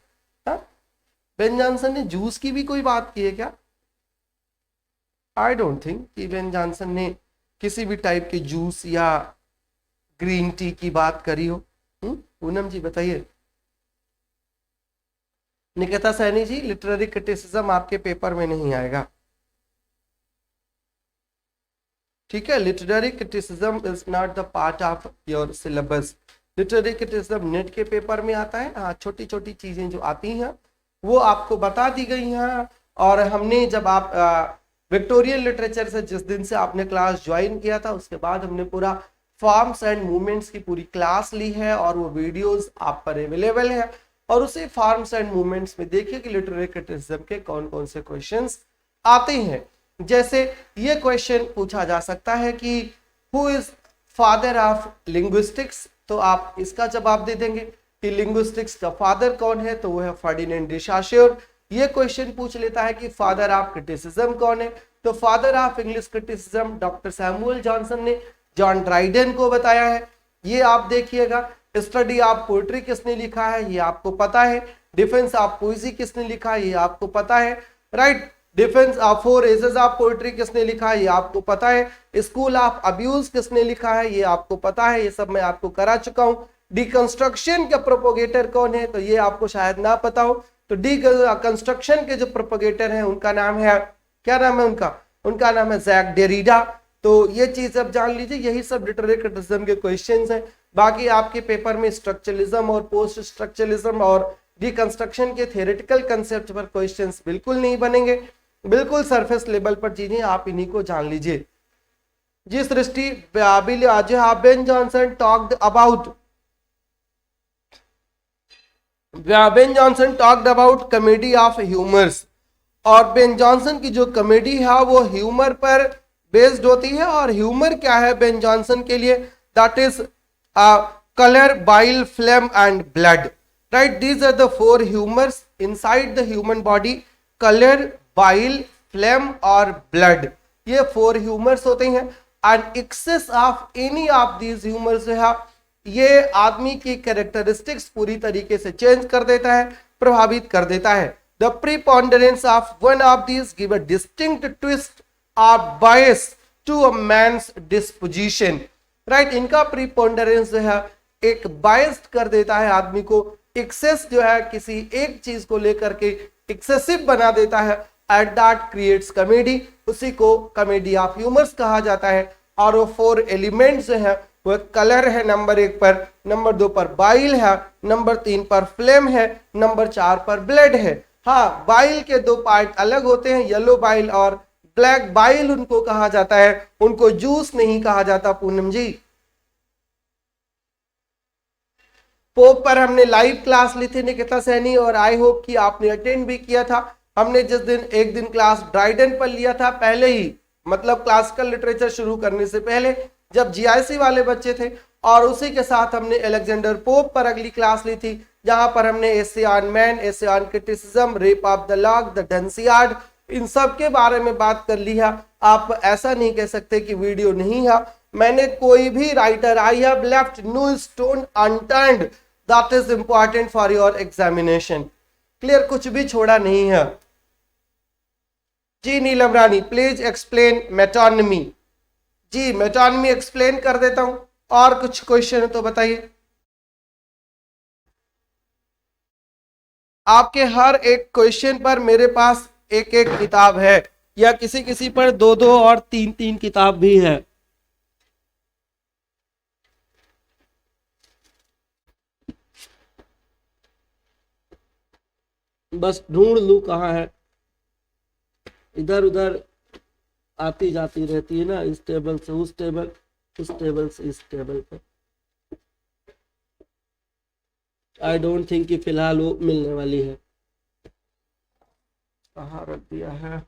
बेन जॉनसन ने जूस की भी कोई बात की है क्या? आई डोंट थिंक कि बेन जॉनसन ने किसी भी टाइप के जूस या ग्रीन टी की बात करी हो। पूनम जी बताइए। निकिता सैनी जी, लिटरेरी क्रिटिसिज्म आपके पेपर में नहीं आएगा, ठीक है। Literary criticism is not the part of your syllabus. Literary criticism net के पेपर में आता है। हाँ, छोटी छोटी चीजें जो आती हैं वो आपको बता दी गई हैं, और हमने जब आप विक्टोरियन लिटरेचर से जिस दिन से आपने क्लास ज्वाइन किया था उसके बाद हमने पूरा फॉर्म्स एंड मूवमेंट्स की पूरी क्लास ली है, और वो वीडियोस आप पर अवेलेबल है। और उसी फॉर्म्स एंड मूवमेंट्स में देखिए कि लिटरेरी क्रिटिसिज्म के कौन कौन से क्वेश्चंस आते हैं। जैसे ये क्वेश्चन पूछा जा सकता है कि who is father of linguistics, तो आप इसका जवाब दे देंगे कि लिंग्विस्टिक्स का फादर कौन है, तो वो है फर्डिनेंड डी साश्योर। ये क्वेश्चन पूछ लेता है कि फादर ऑफ क्रिटिसिज्म कौन है, तो father of English criticism doctor Samuel Johnson ने जॉन ड्राइडन को बताया है। ये आप देखिएगा। स्टडी ऑफ पोएट्री किसने लिखा है, ये आपको पता है। डिफेंस ऑफ पोएजी किसने लिखा है, ये आपको पता है, right. Defence of 4 ages of poetry किसने लिखा है, ये आपको पता है। स्कूल ऑफ अब्यूज किसने लिखा है, ये आपको पता है, ये सब मैं आपको करा चुका हूं। डिकंस्ट्रक्शन का प्रोपोगेटर कौन है, तो ये आपको शायद ना पता हो। तो डिकंस्ट्रक्शन के जो प्रोपोगेटर हैं उनका नाम है, क्या नाम है उनका नाम है जैक डेरिडा। तो ये चीज अब जान लीजिए। यही सब लिटरेरी क्रिटिसिज्म के क्वेश्चंस हैं। बाकी आपके पेपर में स्ट्रक्चरलिज्म और पोस्ट स्ट्रक्चरलिज्म और डिकंस्ट्रक्शन के थ्योरेटिकल कंसेप्ट पर क्वेश्चंस बिल्कुल नहीं बनेंगे, बिल्कुल सरफेस लेवल पर चीजें आप इन्हीं को जान लीजिए। जिस दृष्टि Ben Jonson talked about comedy of humours, और बेन जॉनसन की जो कॉमेडी है वो ह्यूमर पर बेस्ड होती है। और ह्यूमर क्या है बेन जॉनसन के लिए, that is choler, bile, phlegm and blood, right. These are the 4 humours inside the human body. Choler, bile, phlegm और ब्लड, ये 4 ह्यूमर्स होते हैं। And excess of any of these humours जो है ये आदमी की कैरेक्टरिस्टिक्स पूरी तरीके से चेंज कर देता है, प्रभावित कर देता है। The preponderance of one of these give a distinct twist और bias to a man's disposition, right. इनका प्रीपोंडेरेंस जो है एक बायस्ड कर देता है आदमी को, एक्सेस जो है किसी एक चीज को लेकर के एक्सेसिव बना देता है, एट दैट क्रिएट्स कॉमेडी, उसी को कॉमेडी ऑफ ह्यूमर्स कहा जाता है। और वो 4 एलिमेंट्स जो है वो कलर है नंबर 1 पर, नंबर 2 पर बाइल है, नंबर 3 पर फ्लेम है, नंबर 4 पर ब्लड है। हाँ, बाइल के 2 पार्ट अलग होते हैं, येलो बाइल और ब्लैक बाइल उनको कहा जाता है, उनको जूस नहीं कहा जाता। पूनम जी, पोप पर हमने लाइव क्लास ली थी निकिता सैनी, और आई होप कि आपने अटेंड भी किया था। हमने जिस दिन एक दिन क्लास ड्राइडन पर लिया था, पहले ही मतलब क्लासिकल लिटरेचर शुरू करने से पहले जब जीआईसी वाले बच्चे थे, और उसी के साथ हमने अलेक्जेंडर पोप पर अगली क्लास ली थी, जहां पर हमने essay on man, essay on criticism, rape of the lock, the Dunciad, इन सब के बारे में बात कर लिया। आप ऐसा नहीं कह सकते कि वीडियो नहीं है, मैंने कोई भी writer, I have left no stone unturned, that is important for your examination. Clear, कुछ भी छोड़ा नहीं है। जी Neelam Rani, please explain metonymy. जी मेटोनमी एक्सप्लेन कर देता हूं, और कुछ क्वेश्चन है तो बताइए। आपके हर एक क्वेश्चन पर मेरे पास एक एक किताब है, या किसी किसी पर दो दो और तीन तीन किताब भी है। बस ढूंढ लू कहाँ है, इधर उधर आती जाती रहती है ना, इस टेबल से उस टेबल, उस टेबल से इस टेबल पर। आई डोंट थिंक कि फिलहाल वो मिलने वाली है। कहाँ रख दिया है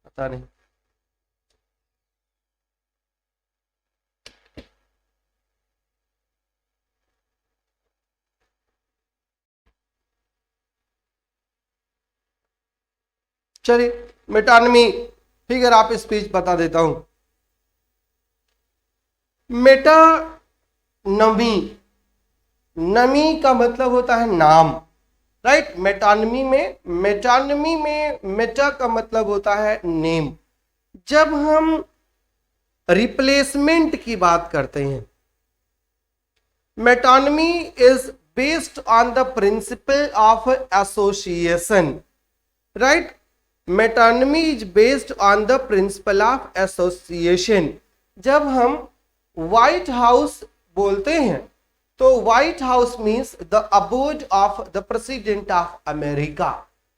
पता नहीं। चलिए मेटानमी फिगर आप स्पीच बता देता हूं। मेटानमी, नमी का मतलब होता है नाम, राइट। मेटानमी में मेटा का मतलब होता है नेम। जब हम रिप्लेसमेंट की बात करते हैं, metonymy is based on the principle of association, right. Metonymy is based on the principle of association. जब हम व्हाइट हाउस बोलते हैं तो White House means the abode of the President of America,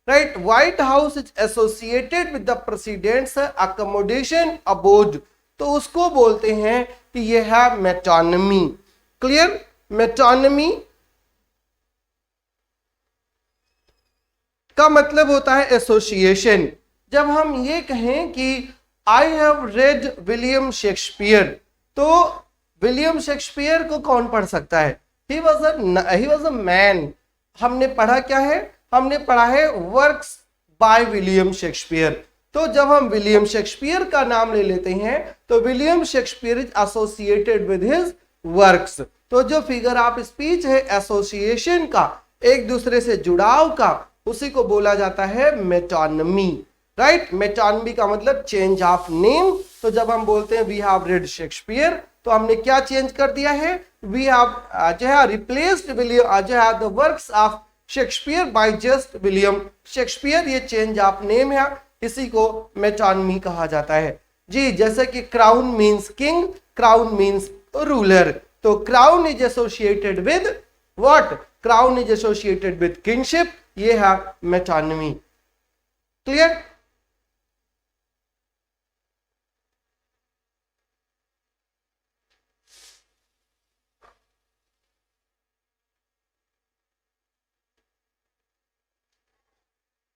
right. White House is associated with the President's accommodation abode, तो उसको बोलते हैं कि यह है मेटोनमी। क्लियर। मेटोनमी का मतलब होता है एसोसिएशन। जब हम ये कहें कि I have read William Shakespeare, तो विलियम शेक्सपियर को कौन पढ़ सकता है? He was a man. हमने पढ़ा क्या है? हमने पढ़ा है वर्क्स बाय विलियम शेक्सपियर। तो जब हम विलियम शेक्सपियर का नाम ले लेते हैं तो William Shakespeare is associated with his works. तो जो फिगर ऑफ स्पीच है एसोसिएशन का, एक दूसरे से जुड़ाव का, उसी को बोला जाता है मेटोनमी, राइट। मेटोनमी का मतलब चेंज ऑफ नेम। तो जब हम बोलते हैं वी हैव रेड शेक्सपियर, तो हमने क्या चेंज कर दिया है? वी हैव जो है रिप्लेस्ड विलियम जो है the works of Shakespeare by just William Shakespeare. ये चेंज ऑफ नेम है, इसी को मेटोनमी कहा जाता है। जी, जैसे कि crown means king, crown means ruler, तो crown is associated with what? Crown is associated with kingship, ये है मेटोनमी। क्लियर।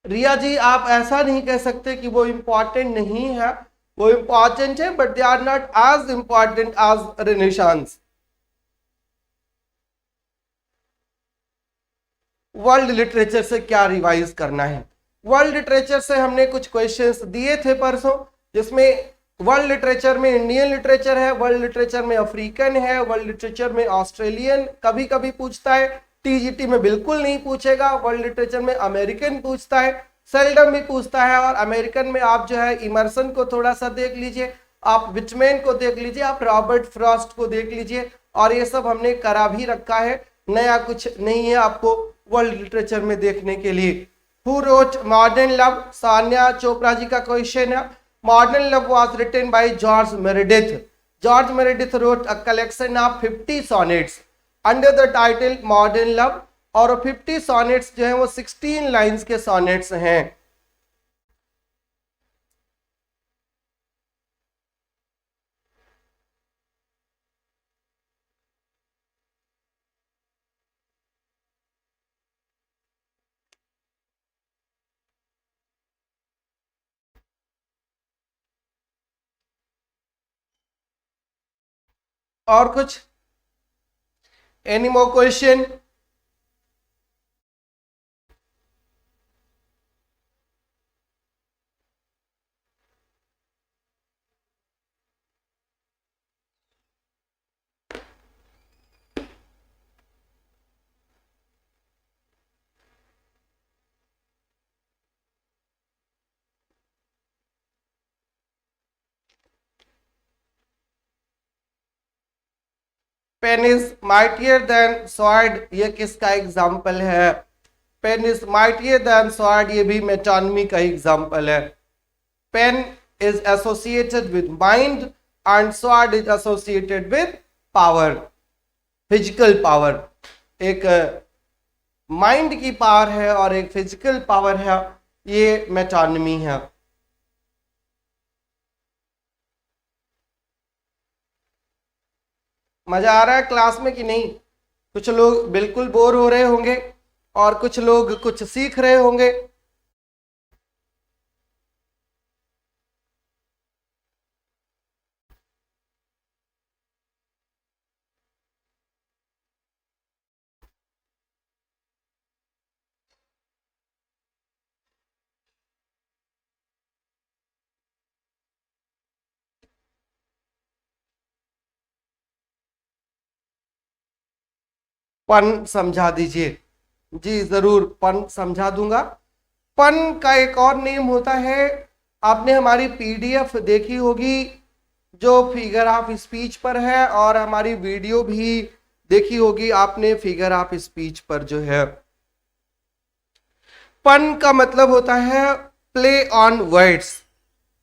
रिया जी, आप ऐसा नहीं कह सकते कि वो इंपॉर्टेंट नहीं है, वो इंपॉर्टेंट है, but they are not as important as renaissance. World literature से क्या रिवाइज करना है? वर्ल्ड लिटरेचर से हमने कुछ क्वेश्चंस दिए थे परसों, जिसमें वर्ल्ड लिटरेचर में इंडियन लिटरेचर है, वर्ल्ड लिटरेचर में अफ्रीकन है, वर्ल्ड लिटरेचर में ऑस्ट्रेलियन कभी कभी पूछता है, टीजीटी में बिल्कुल नहीं पूछेगा। वर्ल्ड लिटरेचर में अमेरिकन पूछता है, सेल्डम भी पूछता है। और अमेरिकन में आप जो है इमर्सन को थोड़ा सा देख लीजिए, आप विटमैन को देख लीजिए, आप रॉबर्ट फ्रॉस्ट को देख लीजिए, और ये सब हमने करा भी रखा है, नया कुछ नहीं है आपको वर्ल्ड लिटरेचर में देखने के लिए। Who wrote modern love? Sanya Chopra ji का क्वेश्चन है। Modern love was written by George Meredith. George Meredith wrote a collection of 50 sonnets under the title modern love, और 50 सॉनेट्स जो है वो 16 लाइंस के सॉनेट्स हैं। और कुछ? Any more question? Pen is mightier than sword, ये किसका एग्जाम्पल है? Pen is mightier than sword, ये भी मेटोनमी का एग्जाम्पल है। Pen is associated with mind and sword is associated with power, physical power. एक माइंड की पावर है और एक फिजिकल पावर है, ये मेटोनमी है। मजा आ रहा है क्लास में कि नहीं? कुछ लोग बिल्कुल बोर हो रहे होंगे और कुछ लोग कुछ सीख रहे होंगे। पन समझा दीजिए। जी जरूर, पन समझा दूंगा। पन का एक और नेम होता है, आपने हमारी पीडीएफ देखी होगी जो फिगर ऑफ स्पीच पर है, और हमारी वीडियो भी देखी होगी आपने फिगर ऑफ स्पीच पर जो है। पन का मतलब होता है प्ले ऑन वर्ड्स,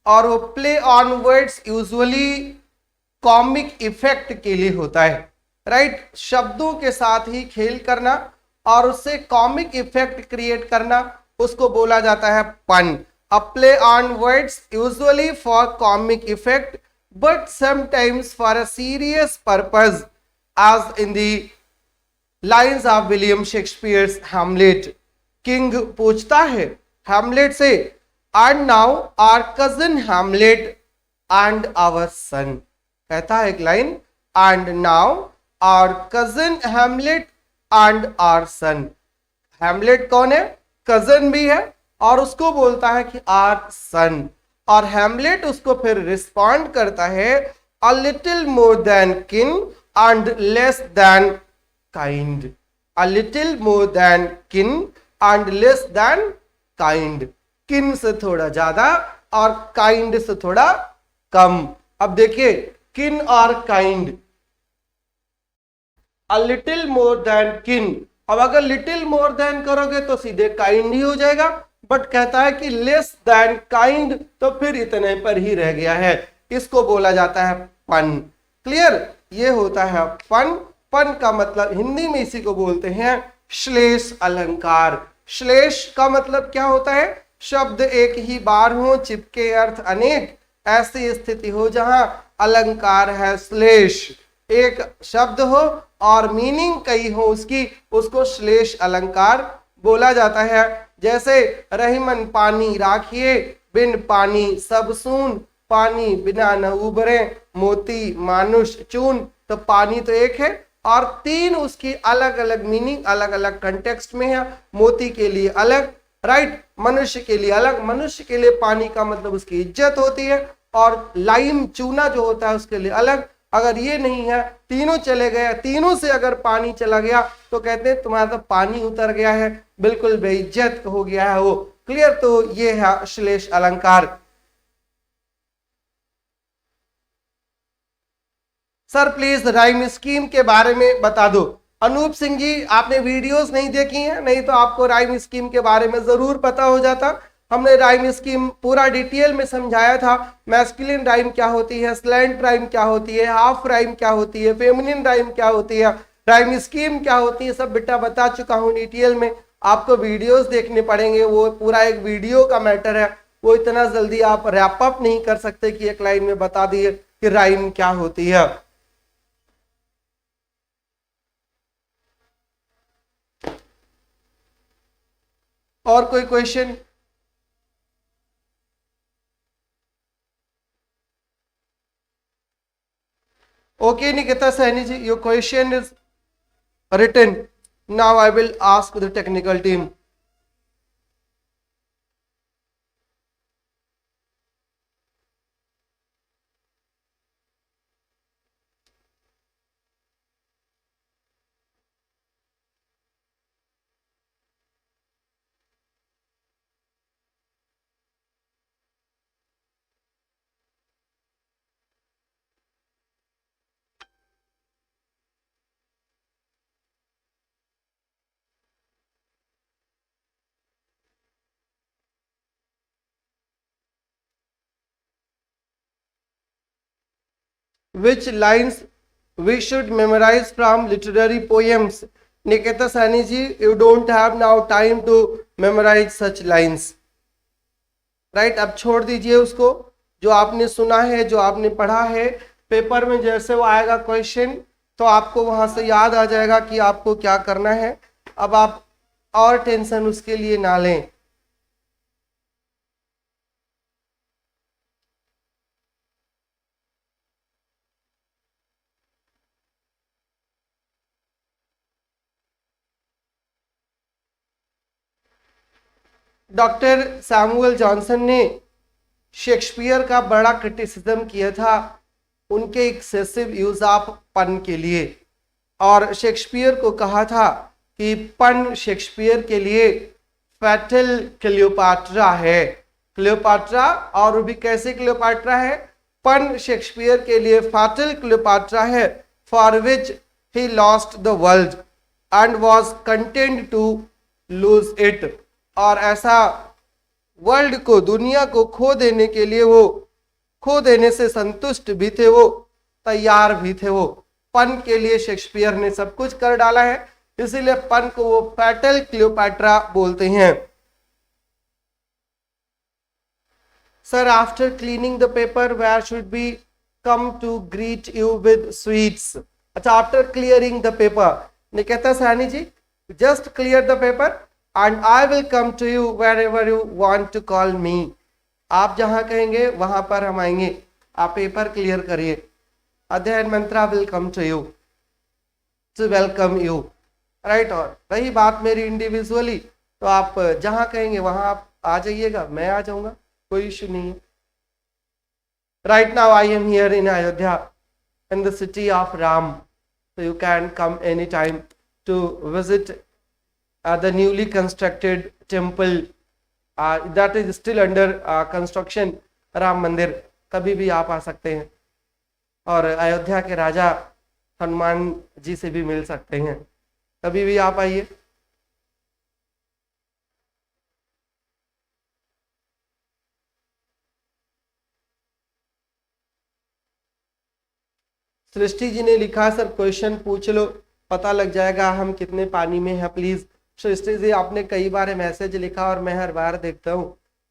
और वो play on words usually comic effect के लिए होता है, राइट? शब्दों के साथ ही खेल करना और उससे कॉमिक इफेक्ट क्रिएट करना, उसको बोला जाता है pun. A play on words usually for comic effect but sometimes for a serious purpose, as in the lines of William Shakespeare's Hamlet. King पूछता है हैमलेट से, and now our cousin Hamlet and our son, कहता है एक लाइन, and now our cousin Hamlet and our son. Hamlet कौन है? Cousin भी है, और उसको बोलता है कि आर सन, और हैमलेट उसको फिर रिस्पॉन्ड करता है, अ लिटिल मोर देन किन and less than kind. A little more than किन एंड लेस देन काइंड, किन से थोड़ा ज्यादा और काइंड से थोड़ा कम। अब देखिए किन और kind, a little more than किन, अब अगर लिटिल मोर देन करोगे तो सीधे काइंड ही हो जाएगा, बट कहता है कि लेस देन काइंड, तो फिर इतने पर ही रह गया है, इसको बोला जाता है पन। क्लियर? ये होता है पन। पन का मतलब हिंदी में इसी को बोलते हैं श्लेष अलंकार। श्लेष का मतलब क्या होता है? शब्द एक ही बार हो, चिपके अर्थ अनेक, ऐसी स्थिति हो जहां अलंकार है श्लेष। एक शब्द हो और मीनिंग कई हो उसकी, उसको श्लेष अलंकार बोला जाता है। जैसे रहीमन पानी राखिए, बिन पानी सब सून, पानी बिना न उबरे, मोती मानुष चून। तो पानी तो एक है और तीन उसकी अलग अलग मीनिंग, अलग अलग कंटेक्स्ट में है। मोती के लिए अलग, राइट? मनुष्य के लिए अलग। मनुष्य के लिए पानी का मतलब उसकी इज्जत होती है, और लाइम चूना जो होता है उसके लिए अलग। अगर ये नहीं है, तीनों चले गए, तीनों से अगर पानी चला गया तो कहते हैं तुम्हारा तो पानी उतर गया है, बिल्कुल बेइज्जत हो गया है वो। क्लियर? तो ये है श्लेष अलंकार। सर प्लीज राइम स्कीम के बारे में बता दो। अनूप सिंह जी, आपने वीडियोस नहीं देखी हैं, नहीं तो आपको राइम स्कीम के बारे में जरूर पता हो जाता। हमने राइम स्कीम पूरा डिटेल में समझाया था। मैस्कुलिन राइम क्या होती है, स्लैंट राइम क्या होती है, हाफ राइम क्या होती है, फेमिनिन राइम क्या होती है, राइम स्कीम क्या होती है, सब बेटा बता चुका हूँ डिटेल में। आपको वीडियोस देखने पड़ेंगे, वो पूरा एक वीडियो का मैटर है, वो इतना जल्दी आप रैप अप नहीं कर सकते कि एक लाइन में बता दिए कि राइम क्या होती है। और कोई question? Okay, Nikita Saini ji, your question is written. Now I will ask the technical team. Which lines we should memorize from literary poems? Nikita Saini ji, you don't have now time to memorize such lines. Right, अब छोड़ दीजिए उसको। जो आपने सुना है, जो आपने पढ़ा है, पेपर में जैसे वो आएगा क्वेश्चन तो आपको वहां से याद आ जाएगा कि आपको क्या करना है। अब आप और टेंशन उसके लिए ना लें। डॉक्टर सैमुअल जॉनसन ने शेक्सपियर का बड़ा क्रिटिसिज्म किया था उनके एक्सेसिव यूज ऑफ पन के लिए, और शेक्सपियर को कहा था कि पन शेक्सपियर के लिए फैटल क्लियोपाट्रा है। क्लियोपाट्रा, और वो भी कैसे क्लियोपाट्रा है? पन शेक्सपियर के लिए फैटल क्लियोपाट्रा है, for which he lost the world and was content to lose it. और ऐसा वर्ल्ड को, दुनिया को खो देने के लिए वो खो देने से संतुष्ट भी थे, वो तैयार भी थे। वो पन के लिए शेक्सपियर ने सब कुछ कर डाला है, इसीलिए पन को वो फैटल क्लियोपैट्रा बोलते हैं। Sir, after cleaning the paper where should be come to greet you with sweets? अच्छा, after clearing the paper, Niketa Saini ji, just clear the paper and I will come to you wherever you want to call me. आप जहां कहेंगे वहां पर हम आएंगे। आप paper clear करिए। अध्ययन मंत्रा will come to you to welcome you, right. और रही बात मेरी इंडिविजुअली, तो आप जहां कहेंगे वहां आप आ जाइएगा, मैं आ जाऊंगा, कोई इशू नहीं है। Right now I am here in Ayodhya, in the city of Ram, so you can come anytime to visit the newly constructed temple that is still under construction, Ram मंदिर। कभी भी आप आ सकते हैं और अयोध्या के राजा हनुमान जी से भी मिल सकते हैं, कभी भी आप आइए। सृष्टि जी ने लिखा, सर क्वेश्चन पूछ लो, पता लग जाएगा हम कितने पानी में हैं प्लीज। सृष्टि जी, आपने कई बार मैसेज लिखा और मैं हर बार देखता हूँ,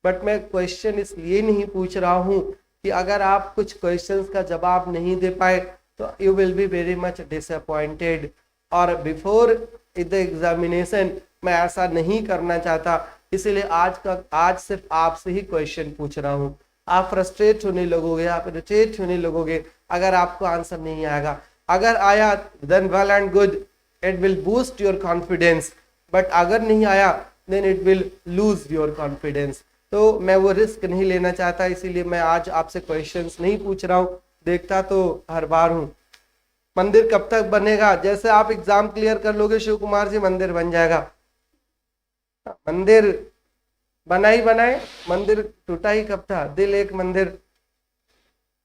बट मैं क्वेश्चन इसलिए नहीं पूछ रहा हूँ कि अगर आप कुछ क्वेश्चंस का जवाब नहीं दे पाए तो you will be very much disappointed. और बिफोर द एग्जामिनेशन मैं ऐसा नहीं करना चाहता, इसीलिए आज सिर्फ आपसे ही क्वेश्चन पूछ रहा हूँ। आप फ्रस्ट्रेट होने लगोगे, आप इरिटेट होने लगोगे अगर आपको आंसर नहीं आएगा। अगर आया then well and good, it will boost your confidence, but अगर नहीं आया then it will lose your confidence. तो मैं वो रिस्क नहीं लेना चाहता, इसीलिए मैं आज आपसे क्वेश्चंस नहीं पूछ रहा हूँ। देखता तो हर बार हूँ। मंदिर कब तक बनेगा? जैसे आप एग्जाम क्लियर कर लोगे शिव कुमार जी, मंदिर बन जाएगा। मंदिर बना ही बनाए, मंदिर टूटा ही कब था? दिल एक मंदिर,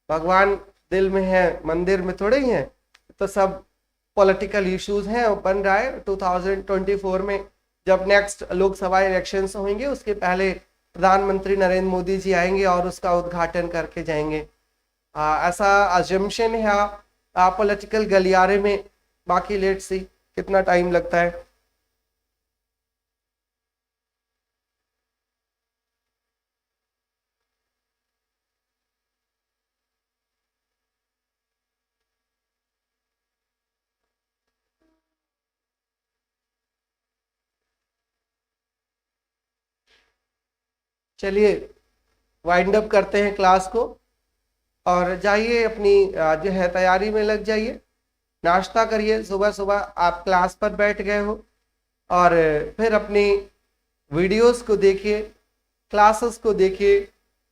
भगवान दिल में है, मंदिर में थोड़े ही है। तो सब पॉलिटिकल इश्यूज हैं, बन रहा है। 2024 में जब नेक्स्ट लोकसभा इलेक्शंस होंगे उसके पहले प्रधानमंत्री नरेंद्र मोदी जी आएंगे और उसका उद्घाटन करके जाएंगे, ऐसा अजम्पशन है पॉलिटिकल गलियारे में। बाकी लेट सी कितना टाइम लगता है। चलिए वाइंड अप करते हैं क्लास को। और जाइए अपनी जो है तैयारी में लग जाइए। नाश्ता करिए, सुबह सुबह आप क्लास पर बैठ गए हो और फिर अपनी वीडियोस को देखिए, क्लासेस को देखिए,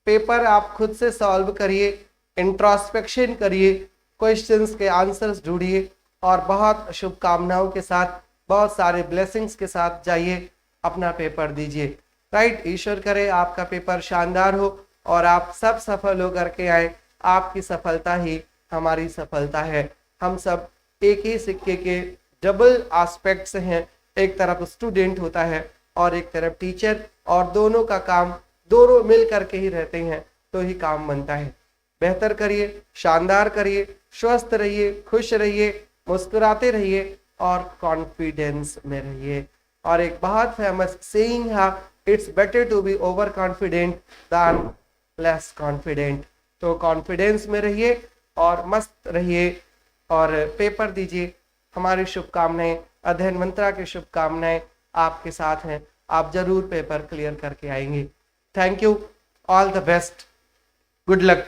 पेपर आप खुद से सॉल्व करिए, इंट्रोस्पेक्शन करिए, क्वेश्चंस के आंसर्स ढूंढिए और बहुत शुभकामनाओं के साथ, बहुत सारे ब्लेसिंग्स के साथ जाइए अपना पेपर दीजिए। राइट, ईश्वर करे आपका पेपर शानदार हो और आप सब सफल हो करके आए। आपकी सफलता ही हमारी सफलता है। हम सब एक ही सिक्के के डबल एस्पेक्ट्स हैं, एक तरफ स्टूडेंट होता है और एक तरफ टीचर, और दोनों का काम दोनों मिल करके ही रहते हैं तो ही काम बनता है। बेहतर करिए, शानदार करिए, स्वस्थ रहिए, खुश रहिए, मुस्कुराते रहिए और कॉन्फिडेंस में रहिए। और एक बहुत फेमस सेइंग है, it's better to be over confident than less confident. तो कॉन्फिडेंस में रहिए और मस्त रहिए और पेपर दीजिए। हमारी शुभकामनाएं, अध्ययन मंत्रा की शुभकामनाएं आपके साथ हैं। आप जरूर पेपर क्लियर करके आएंगे। Thank you, all the best, good luck.